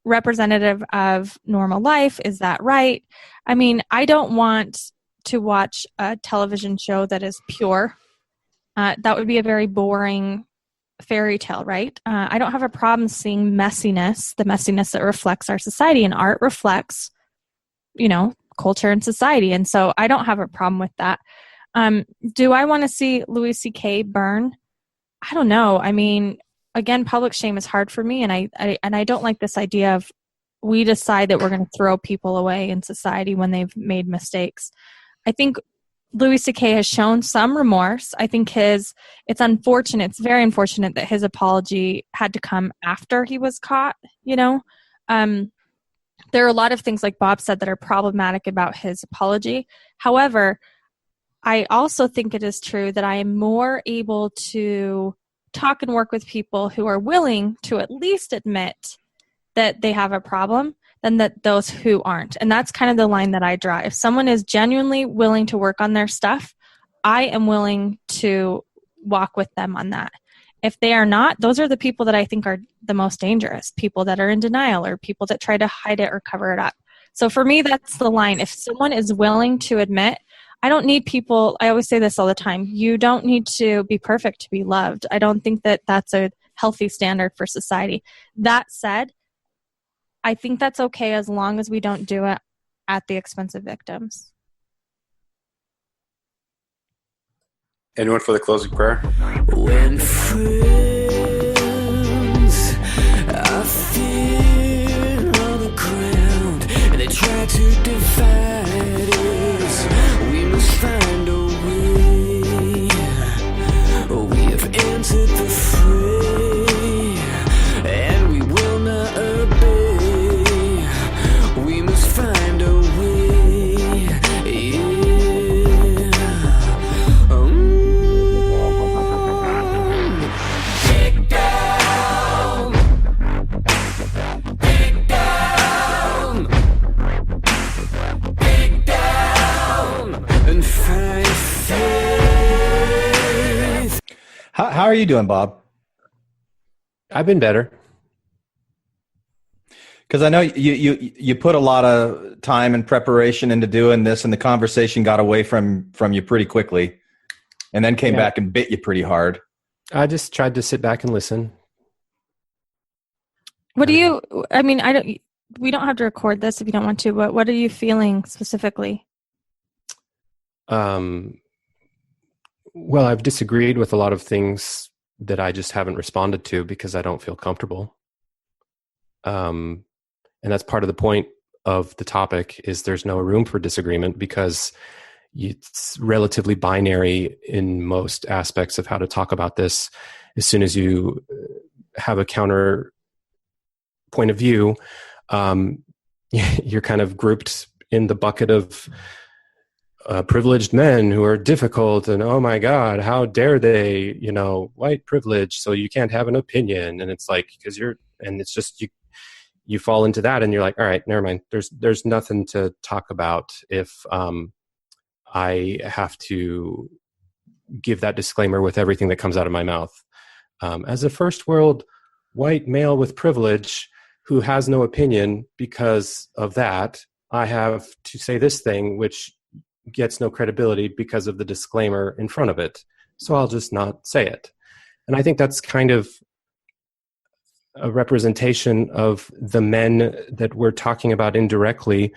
representative of normal life? Is that right? I mean, I don't want to watch a television show that is pure. That would be a very boring fairy tale, right? I don't have a problem seeing messiness, the messiness that reflects our society, and art reflects, culture and society. And so I don't have a problem with that. Do I want to see Louis C.K. burn? I don't know. I mean, again, public shame is hard for me, and I don't like this idea of we decide that we're going to throw people away in society when they've made mistakes. I think Louis C.K. has shown some remorse. I think it's unfortunate. It's very unfortunate that his apology had to come after he was caught. There are a lot of things, like Bob said, that are problematic about his apology. However, I also think it is true that I am more able to talk and work with people who are willing to at least admit that they have a problem than that those who aren't. And that's kind of the line that I draw. If someone is genuinely willing to work on their stuff, I am willing to walk with them on that. If they are not, those are the people that I think are the most dangerous, people that are in denial or people that try to hide it or cover it up. So for me, that's the line. If someone is willing to admit, I don't need people, I always say this all the time, you don't need to be perfect to be loved. I don't think that that's a healthy standard for society. That said, I think that's okay as long as we don't do it at the expense of victims. Anyone for the closing prayer? When friends are thin on the ground and they try to divide us, we must find a way. We have entered the fray and we will not obey. We must find a way. Dig down, dig down, dig down, and find faith. How are you doing, Bob? I've been better. Because I know you put a lot of time and preparation into doing this, and the conversation got away from you pretty quickly, and then came back and bit you pretty hard. I just tried to sit back and listen. What do you, I mean, we don't have to record this if you don't want to, but what are you feeling specifically? Well, I've disagreed with a lot of things that I just haven't responded to because I don't feel comfortable. And that's part of the point of the topic is there's no room for disagreement because it's relatively binary in most aspects of how to talk about this. As soon as you have a counter point of view, you're kind of grouped in the bucket of privileged men who are difficult and, oh my God, how dare they, white privilege, so you can't have an opinion. And it's like, it's just, you fall into that and you're like, all right, never mind. There's nothing to talk about if I have to give that disclaimer with everything that comes out of my mouth. As a first world white male with privilege who has no opinion because of that, I have to say this thing, which gets no credibility because of the disclaimer in front of it. So I'll just not say it. And I think that's kind of a representation of the men that we're talking about indirectly,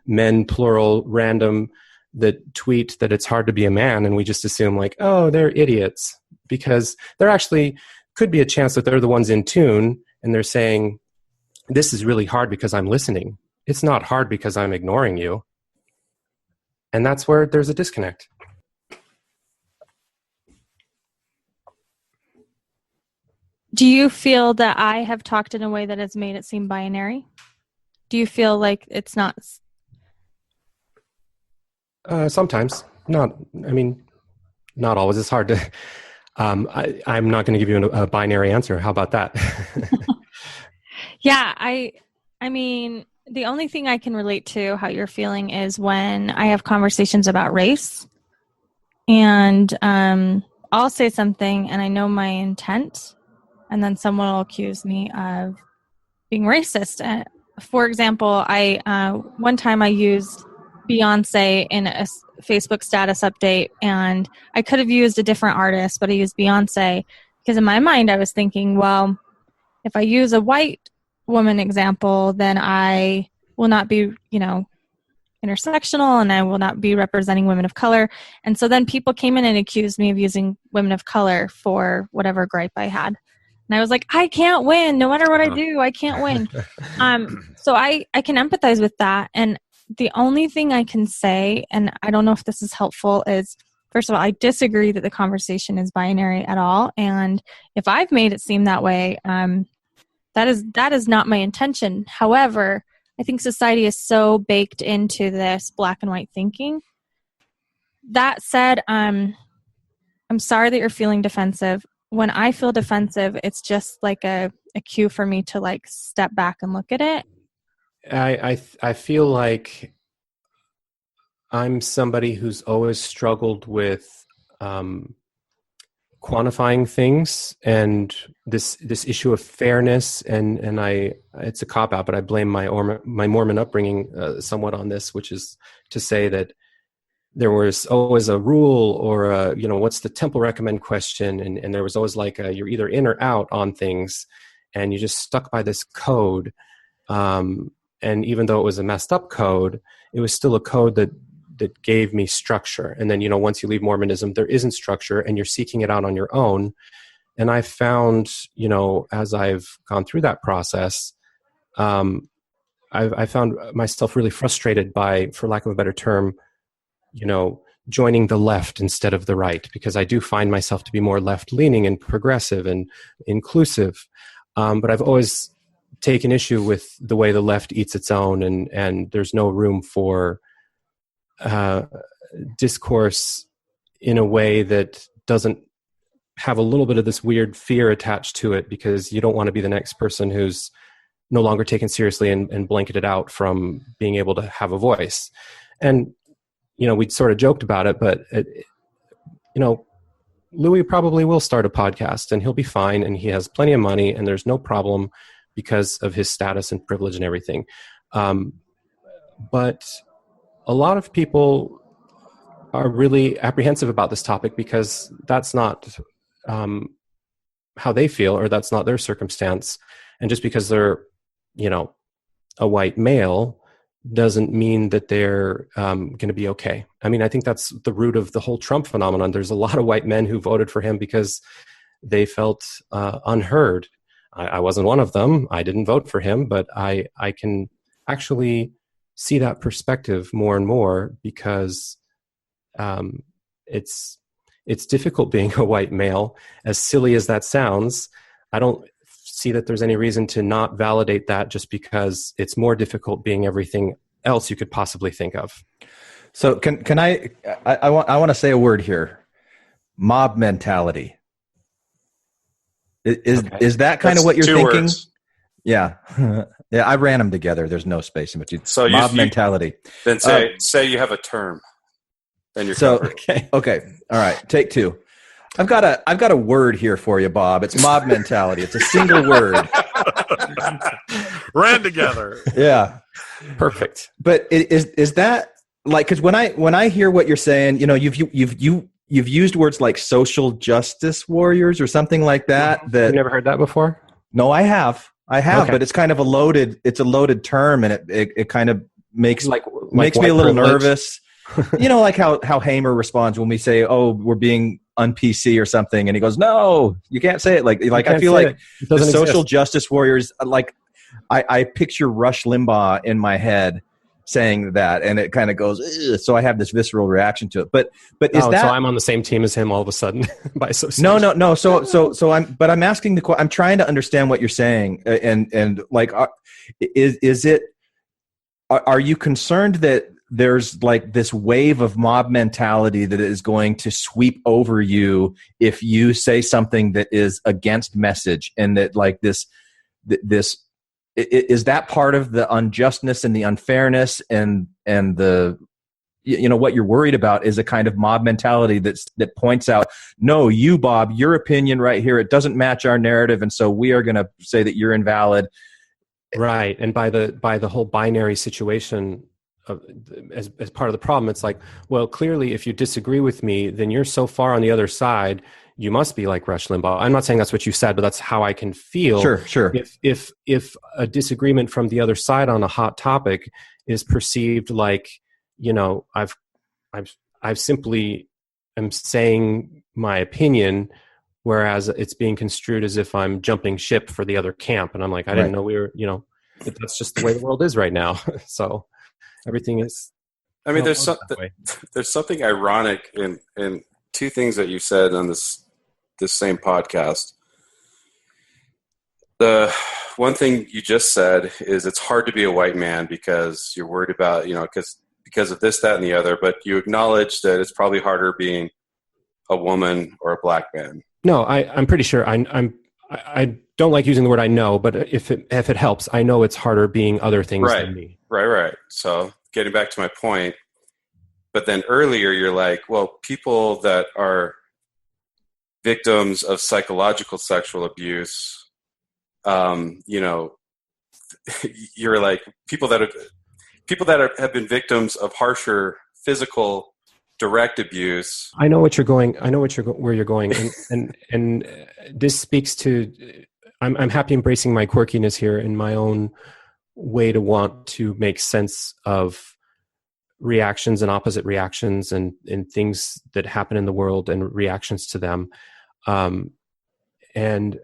men, plural, random, that tweet that it's hard to be a man. And we just assume like, oh, they're idiots, because there actually could be a chance that they're the ones in tune and they're saying, this is really hard because I'm listening. It's not hard because I'm ignoring you. And that's where there's a disconnect. Do you feel that I have talked in a way that has made it seem binary? Do you feel like it's not? Sometimes. Not always. It's hard to... I'm not going to give you a binary answer. How about that? Yeah, I I mean, the only thing I can relate to how you're feeling is when I have conversations about race, and I'll say something and I know my intent, and then someone will accuse me of being racist. For example, one time I used Beyonce in a Facebook status update, and I could have used a different artist, but I used Beyonce because in my mind I was thinking, well, if I use a white woman example, then I will not be, intersectional, and I will not be representing women of color. And so then people came in and accused me of using women of color for whatever gripe I had. And I was like, I can't win. No matter what I do, I can't win. So I can empathize with that. And the only thing I can say, and I don't know if this is helpful, is first of all, I disagree that the conversation is binary at all. And if I've made it seem that way, that is not my intention. However, I think society is so baked into this black and white thinking. That said, I'm sorry that you're feeling defensive. When I feel defensive, it's just like a cue for me to like step back and look at it. I feel like I'm somebody who's always struggled with quantifying things and this issue of fairness, and it's a cop-out, but I blame my Mormon upbringing somewhat on this, which is to say that there was always a rule or what's the temple recommend question, and there was always like you're either in or out on things, and you just stuck by this code, and even though it was a messed up code, it was still a code that gave me structure. And then, once you leave Mormonism, there isn't structure and you're seeking it out on your own. And I found, as I've gone through that process, I found myself really frustrated by, for lack of a better term, joining the left instead of the right, because I do find myself to be more left-leaning and progressive and inclusive. But I've always taken issue with the way the left eats its own, and there's no room for discourse in a way that doesn't have a little bit of this weird fear attached to it, because you don't want to be the next person who's no longer taken seriously and blanketed out from being able to have a voice. And, we sort of joked about it, but, Louis probably will start a podcast and he'll be fine, and he has plenty of money and there's no problem because of his status and privilege and everything. But a lot of people are really apprehensive about this topic because that's not how they feel, or that's not their circumstance. And just because they're, a white male doesn't mean that they're going to be okay. I mean, I think that's the root of the whole Trump phenomenon. There's a lot of white men who voted for him because they felt unheard. I wasn't one of them. I didn't vote for him, but I can actually see that perspective more and more, because it's difficult being a white male. As silly as that sounds, I don't see that there's any reason to not validate that just because it's more difficult being everything else you could possibly think of. So can I want to say a word here. Mob mentality. Is that kind of what you're thinking? Words. Yeah. Yeah, I ran them together. There's no space in between. So mob mentality. Then say you have a term. Then you're covered. Okay. All right. Take two. I've got a word here for you, Bob. It's mob mentality. It's a single word. Ran together. Yeah. Perfect. But is that like, because when I hear what you're saying, you've used words like social justice warriors or something like that. You've never heard that before? No, I have, okay. But it's kind of a loaded term, and it kind of makes me a little nervous. Like how Hamer responds when we say, "Oh, we're being un-PC or something," and he goes, "No, you can't say it." Like I feel like the social justice warriors, like I picture Rush Limbaugh in my head saying that, and it kind of goes, ugh, so I have this visceral reaction to it. But is that? So I'm on the same team as him all of a sudden by association. No. So I'm asking I'm trying to understand what you're saying, and like, is it? Are you concerned that there's like this wave of mob mentality that is going to sweep over you if you say something that is against message, and that like this is that part of the unjustness and the unfairness and the, what you're worried about is a kind of mob mentality that points out, no, you, Bob, your opinion right here, it doesn't match our narrative, and so we are going to say that you're invalid. Right. And by the whole binary situation as part of the problem, it's like, well, clearly if you disagree with me, then you're so far on the other side, you must be like Rush Limbaugh. I'm not saying that's what you said, but that's how I can feel. Sure. If a disagreement from the other side on a hot topic is perceived like, I've simply am saying my opinion, whereas it's being construed as if I'm jumping ship for the other camp. And I'm like, I didn't know we were, that's just the way the world is right now. So everything is. I mean, there's something ironic in two things that you said on this same podcast. The one thing you just said is it's hard to be a white man because you're worried about, because of this, that, and the other, but you acknowledge that it's probably harder being a woman or a black man. No, I'm pretty sure. I don't like using the word I know, but if it helps, I know it's harder being other things than me. Right. So getting back to my point, but then earlier you're like, well, people that are victims of psychological sexual abuse, you're like people that have been victims of harsher physical direct abuse. I know where you're going, and this speaks to. I'm happy embracing my quirkiness here in my own way to want to make sense of reactions and opposite reactions and things that happen in the world and reactions to them. And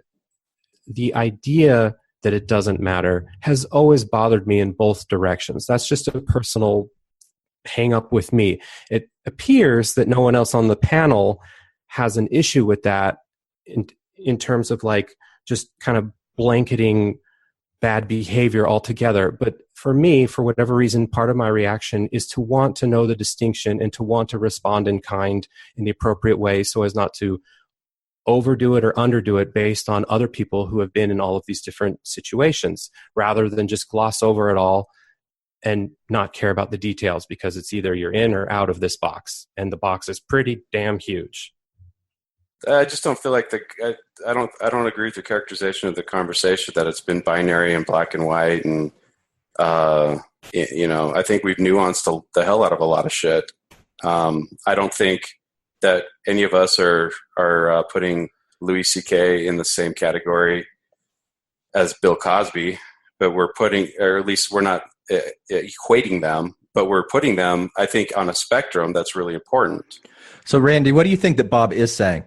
the idea that it doesn't matter has always bothered me in both directions. That's just a personal hang up with me. It appears that no one else on the panel has an issue with that in terms of like just kind of blanketing bad behavior altogether. But for me, for whatever reason, part of my reaction is to want to know the distinction and to want to respond in kind in the appropriate way so as not to overdo it or underdo it based on other people who have been in all of these different situations, rather than just gloss over it all and not care about the details, because it's either you're in or out of this box, and the box is pretty damn huge. I just don't feel like I don't agree with your characterization of the conversation that it's been binary and black and white, and I think we've nuanced the hell out of a lot of shit. I don't think that any of us are putting Louis C.K. in the same category as Bill Cosby, but we're putting, or at least we're not equating them, but we're putting them, I think, on a spectrum that's really important. So, Randy, what do you think that Bob is saying?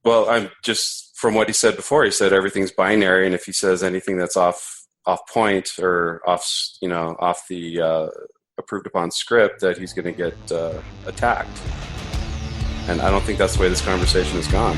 Well, I'm just, from what he said before, he said everything's binary, and if he says anything that's off point or off the approved upon script, that he's going to get attacked. And I don't think that's the way this conversation has gone.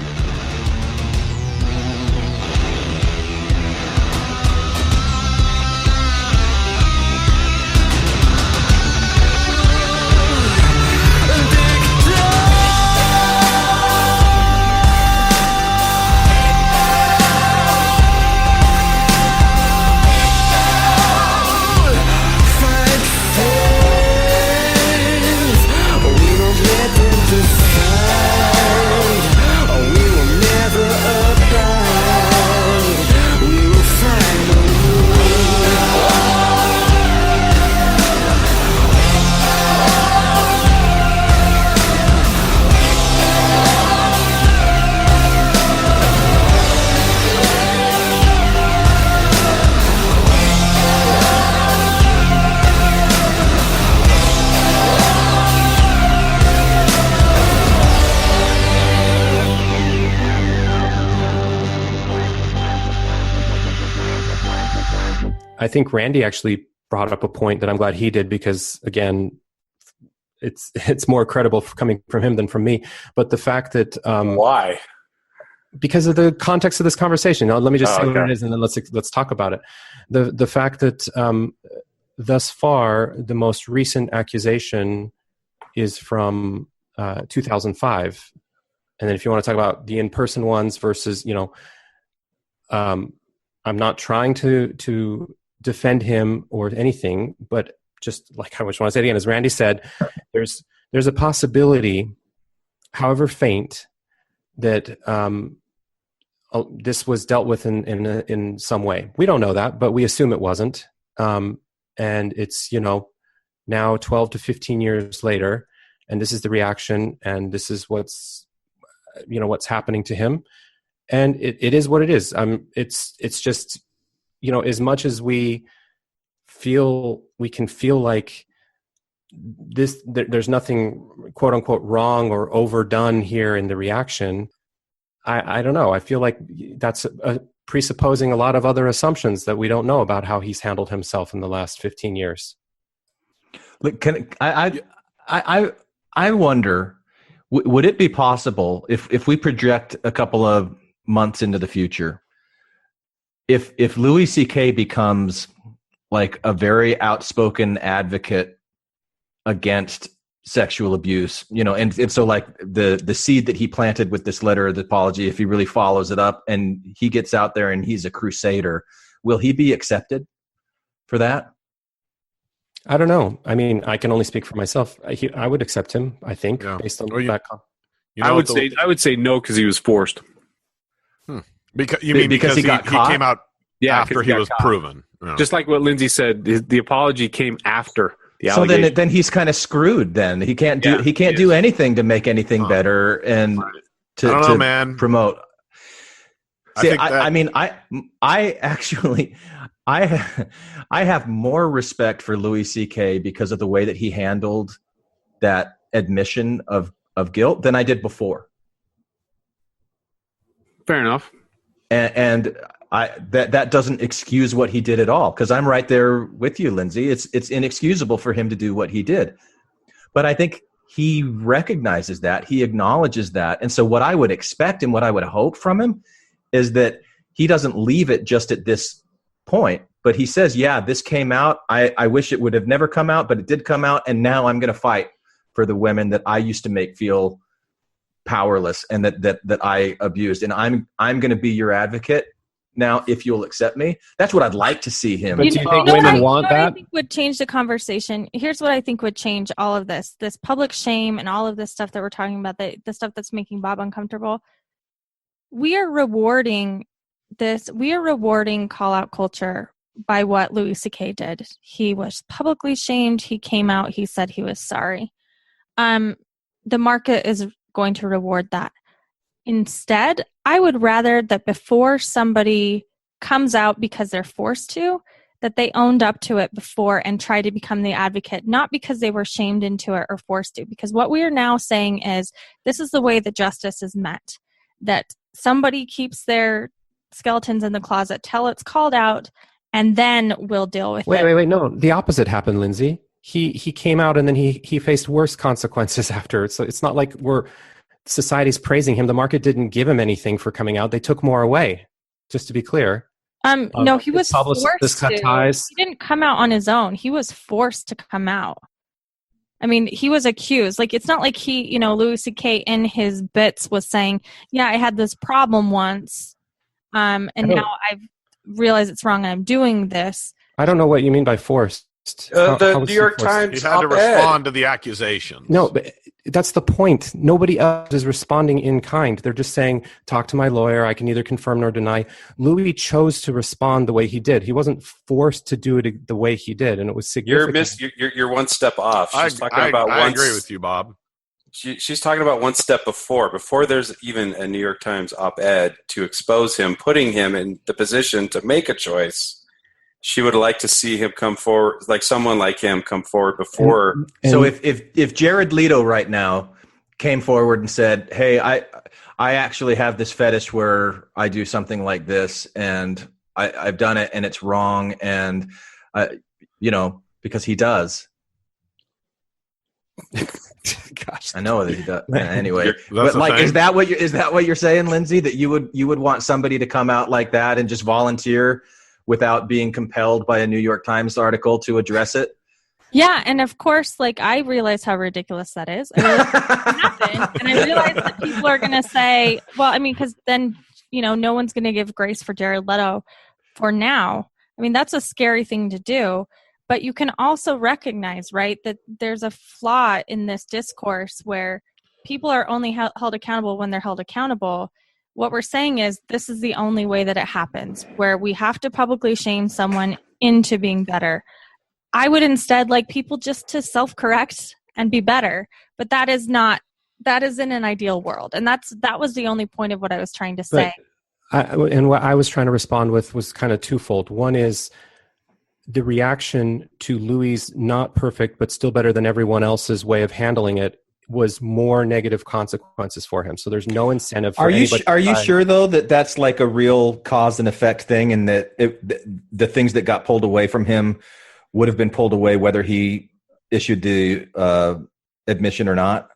I think Randy actually brought up a point that I'm glad he did, because again, it's more credible coming from him than from me. But the fact that why? Because of the context of this conversation. Now, let me just say what it is, and then let's talk about it. The fact that thus far the most recent accusation is from 2005, and then if you want to talk about the in-person ones versus I'm not trying to defend him or anything, but just like I just want to say it again, as Randy said, there's a possibility, however faint, that this was dealt with in some way. We don't know that, but we assume it wasn't. And it's, now 12 to 15 years later, and this is the reaction, and this is what's happening to him. And it is what it is. It's just, as much as we can feel like there's nothing quote unquote wrong or overdone here in the reaction. I don't know. I feel like that's presupposing a lot of other assumptions that we don't know about how he's handled himself in the last 15 years. Look, I wonder, would it be possible if we project a couple of months into the future, if Louis C.K. becomes like a very outspoken advocate against sexual abuse, and so like the seed that he planted with this letter of apology, if he really follows it up and he gets out there and he's a crusader, will he be accepted for that? I don't know. I mean, I can only speak for myself. I would accept him, I think, based on that. I would say no, because he was forced. Because he came out after he was caught. proven. Just like what Lindsay said, the apology came after the so allegation. then he's kind of screwed. Then he can't do anything to make anything better and to promote. See, I actually have more respect for Louis C.K. because of the way that he handled that admission of guilt than I did before. Fair enough. And that doesn't excuse what he did at all, because I'm right there with you, Lindsay. It's inexcusable for him to do what he did. But I think he recognizes that, he acknowledges that. And so what I would expect and what I would hope from him is that he doesn't leave it just at this point, but he says, yeah, this came out. I wish it would have never come out, but it did come out. And now I'm going to fight for the women that I used to make feel powerless and that I abused. And I'm going to be your advocate now, if you'll accept me. That's what I'd like to see him. But do you think women want that? I think would change the conversation. Here's what I think would change all of this public shame and all of this stuff that we're talking about, the stuff that's making Bob uncomfortable. We are rewarding call out culture by what Louis C.K. did. He was publicly shamed. He came out. He said he was sorry. The market is going to reward that. Instead, I would rather that before somebody comes out because they're forced to, that they owned up to it before and tried to become the advocate, not because they were shamed into it or forced to. Because what we are now saying is this is the way that justice is met, that somebody keeps their skeletons in the closet till it's called out, and then we'll deal with it. Wait. No, the opposite happened, Lindsay. He came out and then he faced worse consequences after. So it's not like society's praising him. The market didn't give him anything for coming out. They took more away, just to be clear. No, he was forced to. He didn't come out on his own. He was forced to come out. I mean, he was accused. Like, it's not like he, Louis C.K. in his bits was saying, yeah, I had this problem once, and now I've realized it's wrong and I'm doing this. I don't know what you mean by forced. The New York Times he had to respond to the accusation. No, but that's the point. Nobody else is responding in kind. They're just saying, talk to my lawyer. I can neither confirm nor deny. Louis chose to respond the way he did. He wasn't forced to do it the way he did, and it was significant. You're one step off. I agree with you, Bob. She's talking about one step before there's even a New York Times op-ed to expose him, putting him in the position to make a choice. She would like to see him come forward, like someone like him come forward before. So if Jared Leto right now came forward and said, hey, I actually have this fetish where I do something like this and I've done it and it's wrong. And, because he does. Gosh, I know that he does. Anyway, but like, is that what you're saying, Lindsay? That you would want somebody to come out like that and just volunteer without being compelled by a New York Times article to address it? Yeah, and of course, like, I realize how ridiculous that is. I realize that happened, and I realize that people are going to say, well, I mean, because then, no one's going to give grace for Jared Leto. for now. I mean, that's a scary thing to do, but you can also recognize, right, that there's a flaw in this discourse where people are only held accountable when they're held accountable. What we're saying is this is the only way that it happens, where we have to publicly shame someone into being better. I would instead like people just to self-correct and be better, but that isn't an ideal world. And that was the only point of what I was trying to say. And what I was trying to respond with was kind of twofold. One is the reaction to Louis' not perfect, but still better than everyone else's way of handling it was more negative consequences for him. So there's no incentive for anybody. Are you sure, though, that that's like a real cause and effect thing, and that the things that got pulled away from him would have been pulled away whether he issued the admission or not?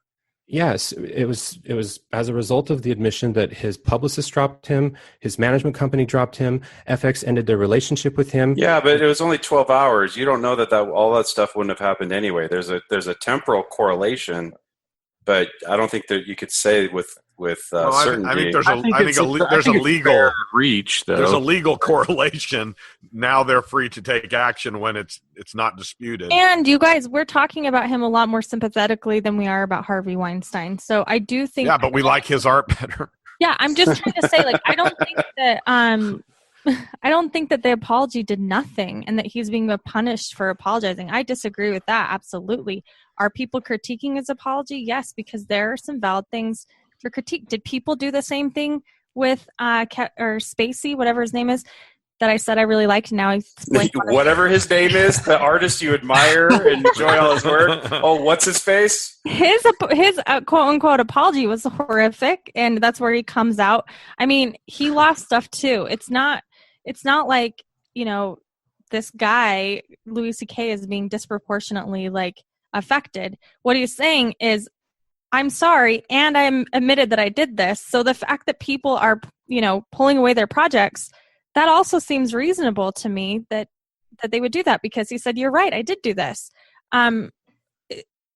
Yes, it was as a result of the admission that his publicist dropped him, his management company dropped him, FX ended their relationship with him. Yeah, but it was only 12 hours. You don't know that all that stuff wouldn't have happened anyway. There's a temporal correlation, but I don't think that you could say with certainty. I think there's a legal reach, though. There's a legal correlation. Now they're free to take action when it's not disputed. And you guys, we're talking about him a lot more sympathetically than we are about Harvey Weinstein. So I do think. Yeah, but we like his art better. Yeah, I'm just trying to say, like, I don't think that the apology did nothing and that he's being punished for apologizing. I disagree with that. Absolutely. Are people critiquing his apology? Yes, because there are some valid things for critique. Did people do the same thing with or Spacey, whatever his name is, that I said I really liked? Now he's whatever his name is, the artist you admire and enjoy all his work. Oh, what's his face? His quote unquote apology was horrific, and that's where he comes out. I mean, he lost stuff too. It's not like, you know, this guy Louis C.K. is being disproportionately like affected. What he's saying is, I'm sorry, and I'm admitted that I did this. So the fact that people are, you know, pulling away their projects, that also seems reasonable to me that they would do that, because he said, you're right, I did do this.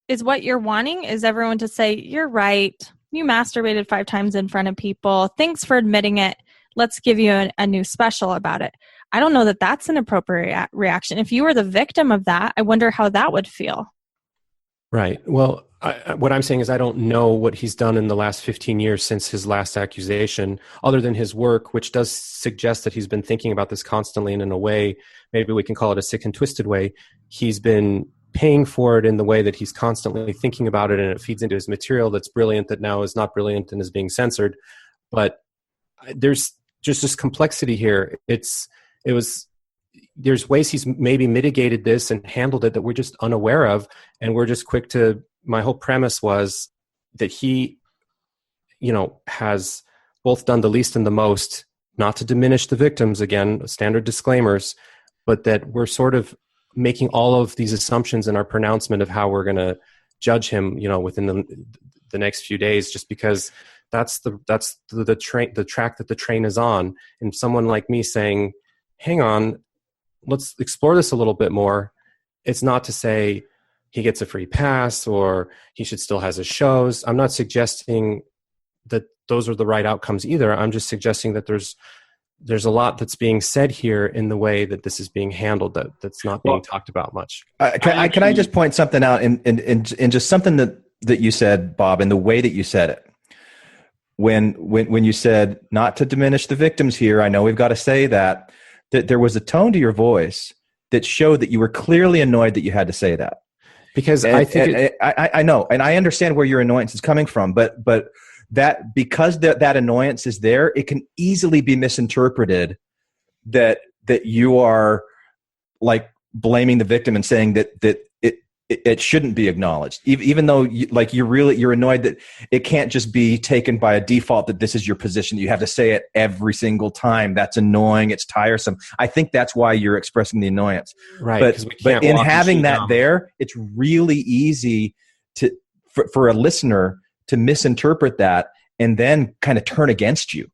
Is what you're wanting is everyone to say, you're right, you masturbated 5 times in front of people. Thanks for admitting it. Let's give you a new special about it. I don't know that that's an appropriate reaction. If you were the victim of that, I wonder how that would feel. Right. Well, what I'm saying is I don't know what he's done in the last 15 years since his last accusation, other than his work, which does suggest that he's been thinking about this constantly, and in a way, maybe we can call it a sick and twisted way. He's been paying for it in the way that he's constantly thinking about it, and it feeds into his material that's brilliant that now is not brilliant and is being censored. But there's just this complexity here. There's ways he's maybe mitigated this and handled it that we're just unaware of, and we're just quick to. My whole premise was that he, you know, has both done the least and the most, not to diminish the victims, again, standard disclaimers, but that we're sort of making all of these assumptions in our pronouncement of how we're going to judge him, you know, within the next few days, just because that's the track that the train is on. And someone like me saying, hang on, let's explore this a little bit more. It's not to say he gets a free pass or he should still has his shows. I'm not suggesting that those are the right outcomes either. I'm just suggesting that there's a lot that's being said here in the way that this is being handled that's not being talked about much. Can I just point something out in just something that you said, Bob, in the way that you said it? When you said not to diminish the victims here, I know we've got to say that there was a tone to your voice that showed that you were clearly annoyed that you had to say that. Because I know, and I understand where your annoyance is coming from, but that because that annoyance is there, it can easily be misinterpreted that you are like blaming the victim and saying that it shouldn't be acknowledged, even though you're annoyed that it can't just be taken by a default that this is your position. You have to say it every single time. That's annoying. It's tiresome. I think that's why you're expressing the annoyance. Right. But in having that there, it's really easy for a listener to misinterpret that and then kind of turn against you.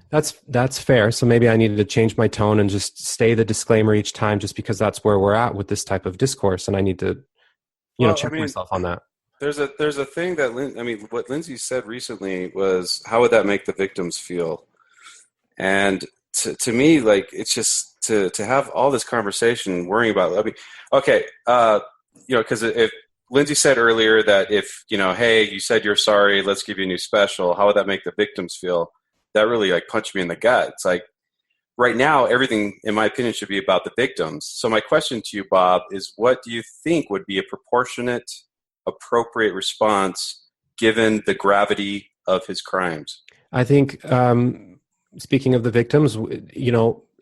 That's fair. So maybe I needed to change my tone and just stay the disclaimer each time, just because that's where we're at with this type of discourse, and I need to check myself on that. There's a thing that what Lindsay said recently was, how would that make the victims feel? And to me, like, it's just to have all this conversation worrying about, I mean, okay, because if Lindsay said earlier that if, hey, you said you're sorry, let's give you a new special, how would that make the victims feel? That really like punched me in the gut. It's like, right now, everything, in my opinion, should be about the victims. So my question to you, Bob, is what do you think would be a proportionate, appropriate response given the gravity of his crimes? I think, speaking of the victims,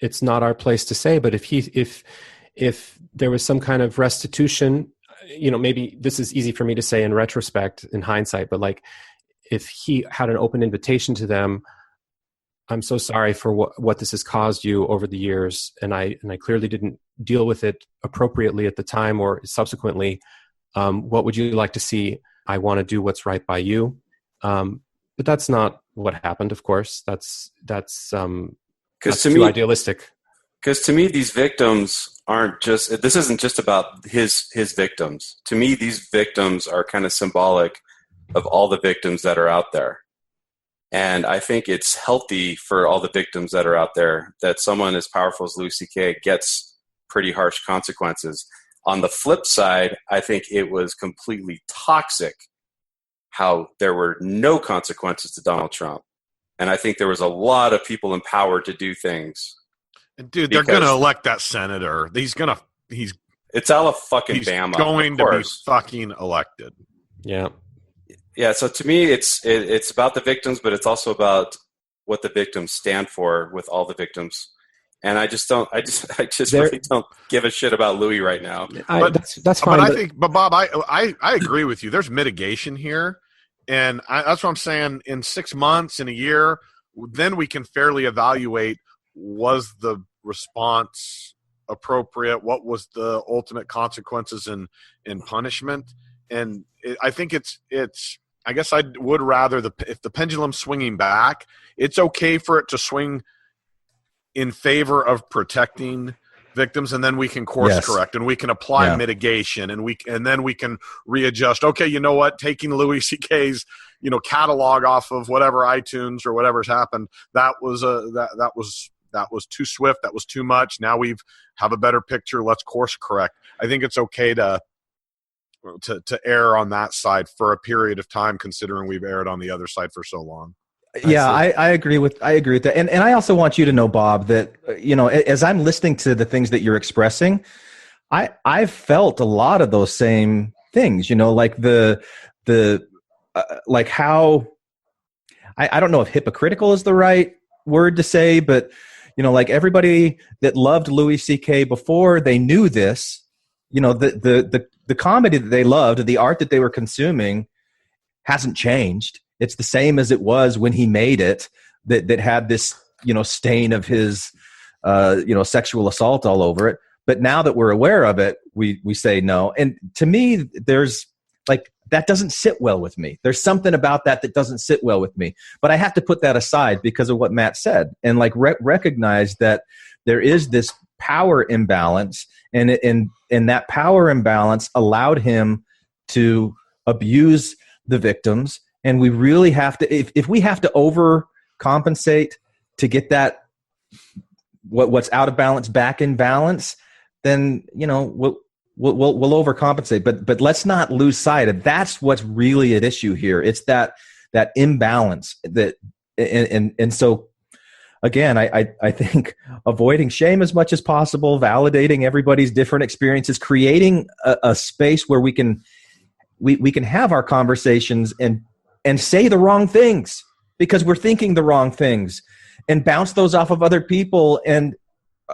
it's not our place to say, but if there was some kind of restitution, maybe this is easy for me to say in retrospect, in hindsight, but like if he had an open invitation to them, I'm so sorry for what this has caused you over the years, and I clearly didn't deal with it appropriately at the time or subsequently. What would you like to see? I want to do what's right by you. But that's not what happened, of course. That's too idealistic. Because to me, these victims aren't just, this isn't just about his victims. To me, these victims are kind of symbolic of all the victims that are out there. And I think it's healthy for all the victims that are out there that someone as powerful as Louis C.K. gets pretty harsh consequences. On the flip side, I think it was completely toxic how there were no consequences to Donald Trump. And I think there was a lot of people in power to do things. And dude, they're going to elect that senator. It's Alabama fucking Bama. Going to be fucking elected. Yeah. Yeah. So to me, it's about the victims, but it's also about what the victims stand for with all the victims. And I just really don't give a shit about Louis right now. That's fine. But Bob, I agree with you. There's mitigation here. And that's what I'm saying. In 6 months, in a year, then we can fairly evaluate, was the response appropriate? What was the ultimate consequences in punishment? And I think I guess I would rather, if the pendulum's swinging back, it's okay for it to swing in favor of protecting victims, and then we can course correct and we can apply mitigation, and then we can readjust. Okay, you know what? Taking Louis C.K.'s catalog off of whatever iTunes or whatever's happened, that was too swift. That was too much. Now we have a better picture. Let's course correct. I think it's okay to err on that side for a period of time, considering we've erred on the other side for so long. Yeah, I agree with that. And I also want you to know, Bob, that, as I'm listening to the things that you're expressing, I've felt a lot of those same things, like like how, I don't know if hypocritical is the right word to say, but, like everybody that loved Louis C.K. before they knew this, the comedy that they loved, the art that they were consuming hasn't changed. It's the same as it was when he made it, that had this, stain of his, sexual assault all over it. But now that we're aware of it, we say no. And to me, there's that doesn't sit well with me. There's something about that doesn't sit well with me. But I have to put that aside because of what Matt said, and recognize that there is this power imbalance, and that power imbalance allowed him to abuse the victims. And we really have to, if we have to overcompensate to get that what's out of balance back in balance, then we'll overcompensate. But let's not lose sight of that's what's really at issue here. It's that imbalance and so again, I think avoiding shame as much as possible, validating everybody's different experiences, creating a space where we can have our conversations and say the wrong things because we're thinking the wrong things, and bounce those off of other people and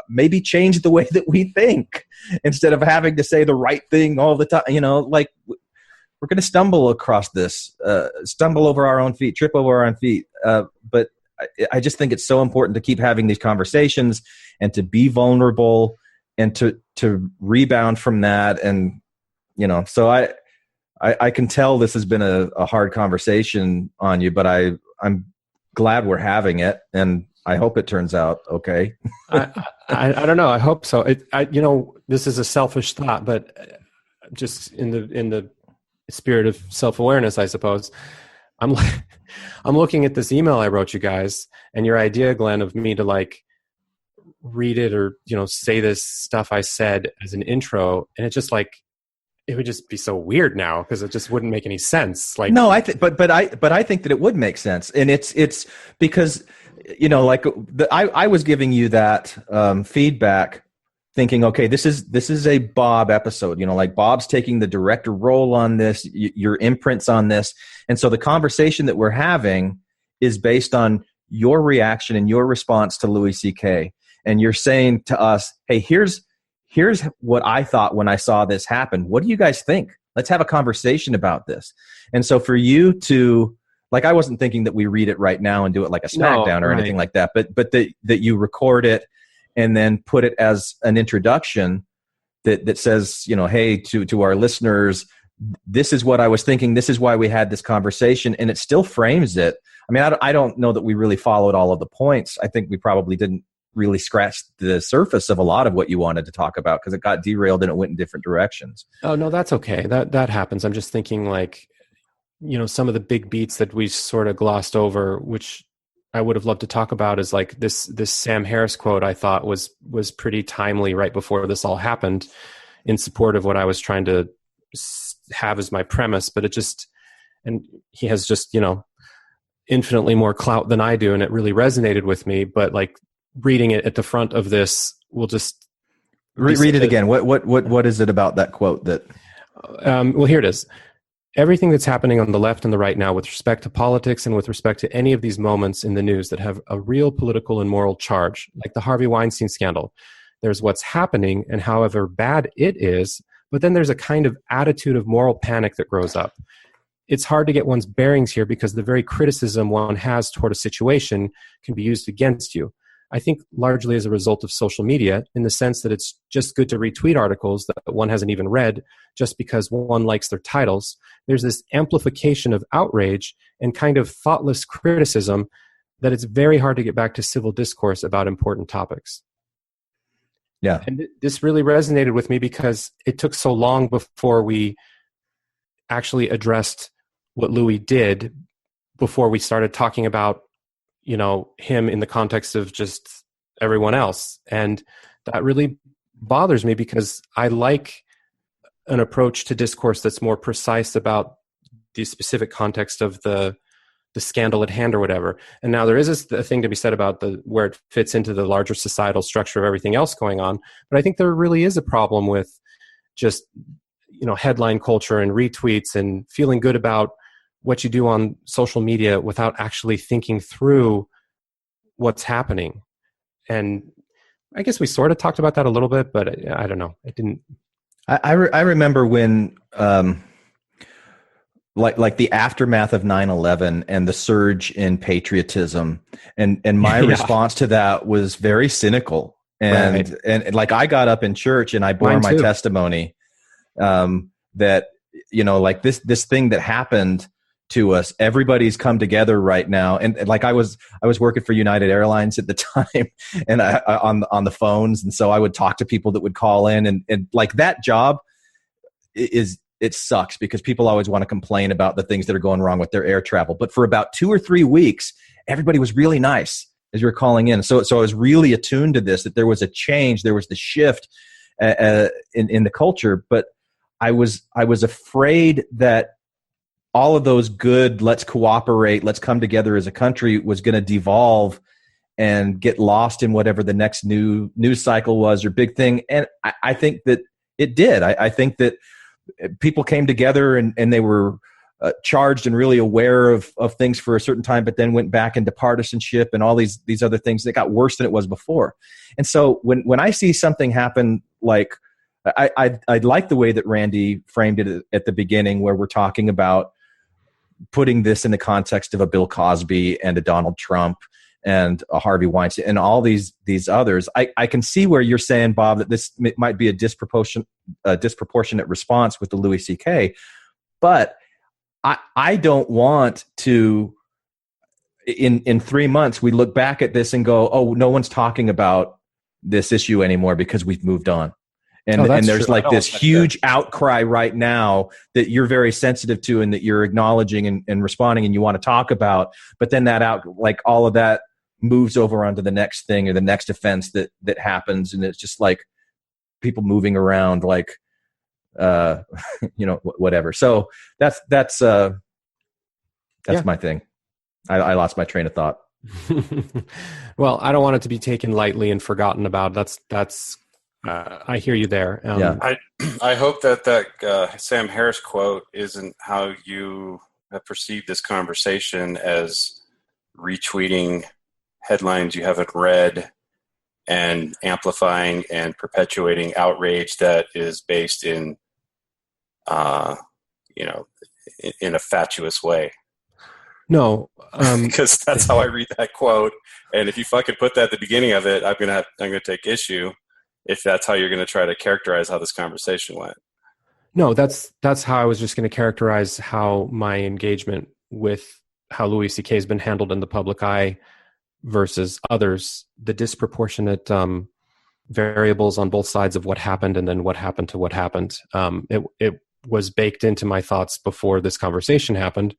maybe change the way that we think instead of having to say the right thing all the time. We're going to stumble across this, stumble over our own feet, trip over our own feet. But I just think it's so important to keep having these conversations and to be vulnerable and to rebound from that. And, so I can tell this has been a hard conversation on you, but I'm glad we're having it, and I hope it turns out okay. I don't know. I hope so. This is a selfish thought, but just in the spirit of self-awareness, I suppose, I'm looking at this email I wrote you guys, and your idea, Glenn, of me to read it or, say this stuff I said as an intro, and it's just like, it would just be so weird now because it just wouldn't make any sense. Like, no, I think that it would make sense, and it's because I was giving you that feedback, thinking, okay, this is a Bob episode. Like Bob's taking the director role on this, your imprints on this, and so the conversation that we're having is based on your reaction and your response to Louis C.K. And you're saying to us, hey, here's what I thought when I saw this happen. What do you guys think? Let's have a conversation about this. And so for you to, like, I wasn't thinking that we read it right now and do it like a SmackDown or anything like that, but that you record it and then put it as an introduction that says, hey, to our listeners, this is what I was thinking. This is why we had this conversation, and it still frames it. I mean, I don't know that we really followed all of the points. I think we probably didn't really scratch the surface of a lot of what you wanted to talk about because it got derailed and it went in different directions. Oh, no, that's okay. That happens. I'm just thinking like, some of the big beats that we sort of glossed over, which I would have loved to talk about, is like this Sam Harris quote I thought was pretty timely right before this all happened in support of what I was trying to have as my premise. But and he has just, infinitely more clout than I do. And it really resonated with me, but like, reading it at the front of this will just read it again. What is it about that quote that? Well, here it is. Everything that's happening on the left and the right now with respect to politics and with respect to any of these moments in the news that have a real political and moral charge, like the Harvey Weinstein scandal. There's what's happening and however bad it is, but then there's a kind of attitude of moral panic that grows up. It's hard to get one's bearings here because the very criticism one has toward a situation can be used against you. I think largely as a result of social media, in the sense that it's just good to retweet articles that one hasn't even read just because one likes their titles. There's this amplification of outrage and kind of thoughtless criticism that it's very hard to get back to civil discourse about important topics. Yeah. And this really resonated with me because it took so long before we actually addressed what Louis did before we started talking about him in the context of just everyone else. And that really bothers me because I like an approach to discourse that's more precise about the specific context of the scandal at hand or whatever. And now there is a thing to be said about where it fits into the larger societal structure of everything else going on. But I think there really is a problem with just, headline culture and retweets and feeling good about what you do on social media without actually thinking through what's happening. And I guess we sort of talked about that a little bit, but I don't know. It didn't. I remember when, like the aftermath of 9/11 and the surge in patriotism, and my response to that was very cynical. And like I got up in church and I bore my testimony that like this thing that happened to us, everybody's come together right now. And like I was working for United Airlines at the time, and I on the phones, and so I would talk to people that would call in, and like that job it sucks because people always want to complain about the things that are going wrong with their air travel. But for about 2 or 3 weeks, everybody was really nice as you were calling in. So I was really attuned to this, that there was a change, there was the shift in the culture. But I was afraid that all of those good, let's cooperate, let's come together as a country, was going to devolve and get lost in whatever the next news cycle was or big thing. And I think that it did. I think that people came together and they were charged and really aware of things for a certain time, but then went back into partisanship and all these other things that got worse than it was before. And so when I see something happen, like I like the way that Randy framed it at the beginning, where we're talking about putting this in the context of a Bill Cosby and a Donald Trump and a Harvey Weinstein and all these others. I can see where you're saying, Bob, that this might be a disproportionate response with the Louis C.K., but I don't want to, in 3 months, we look back at this and go, oh, no one's talking about this issue anymore because we've moved on. And there's like this huge outcry right now that you're very sensitive to and that you're acknowledging and responding and you want to talk about. But then like all of that moves over onto the next thing or the next offense that happens, and it's just like people moving around, like whatever. So that's my thing. I lost my train of thought. Well, I don't want it to be taken lightly and forgotten about. That's I hear you there. I hope that Sam Harris quote isn't how you have perceived this conversation, as retweeting headlines you haven't read and amplifying and perpetuating outrage that is based in in a fatuous way. No, because that's how I read that quote. And if you fucking put that at the beginning of it, I'm gonna take issue if that's how you're gonna try to characterize how this conversation went. No, that's how I was just going to characterize how my engagement with how Louis C.K. has been handled in the public eye versus others, the disproportionate variables on both sides of what happened and then what happened to what happened. It was baked into my thoughts before this conversation happened.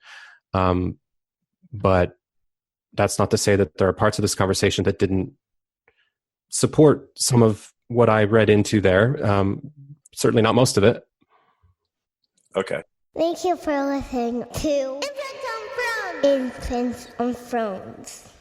But that's not to say that there are parts of this conversation that didn't support some of what I read into there. Certainly not most of it. Okay. Thank you for listening to Infants on Thrones.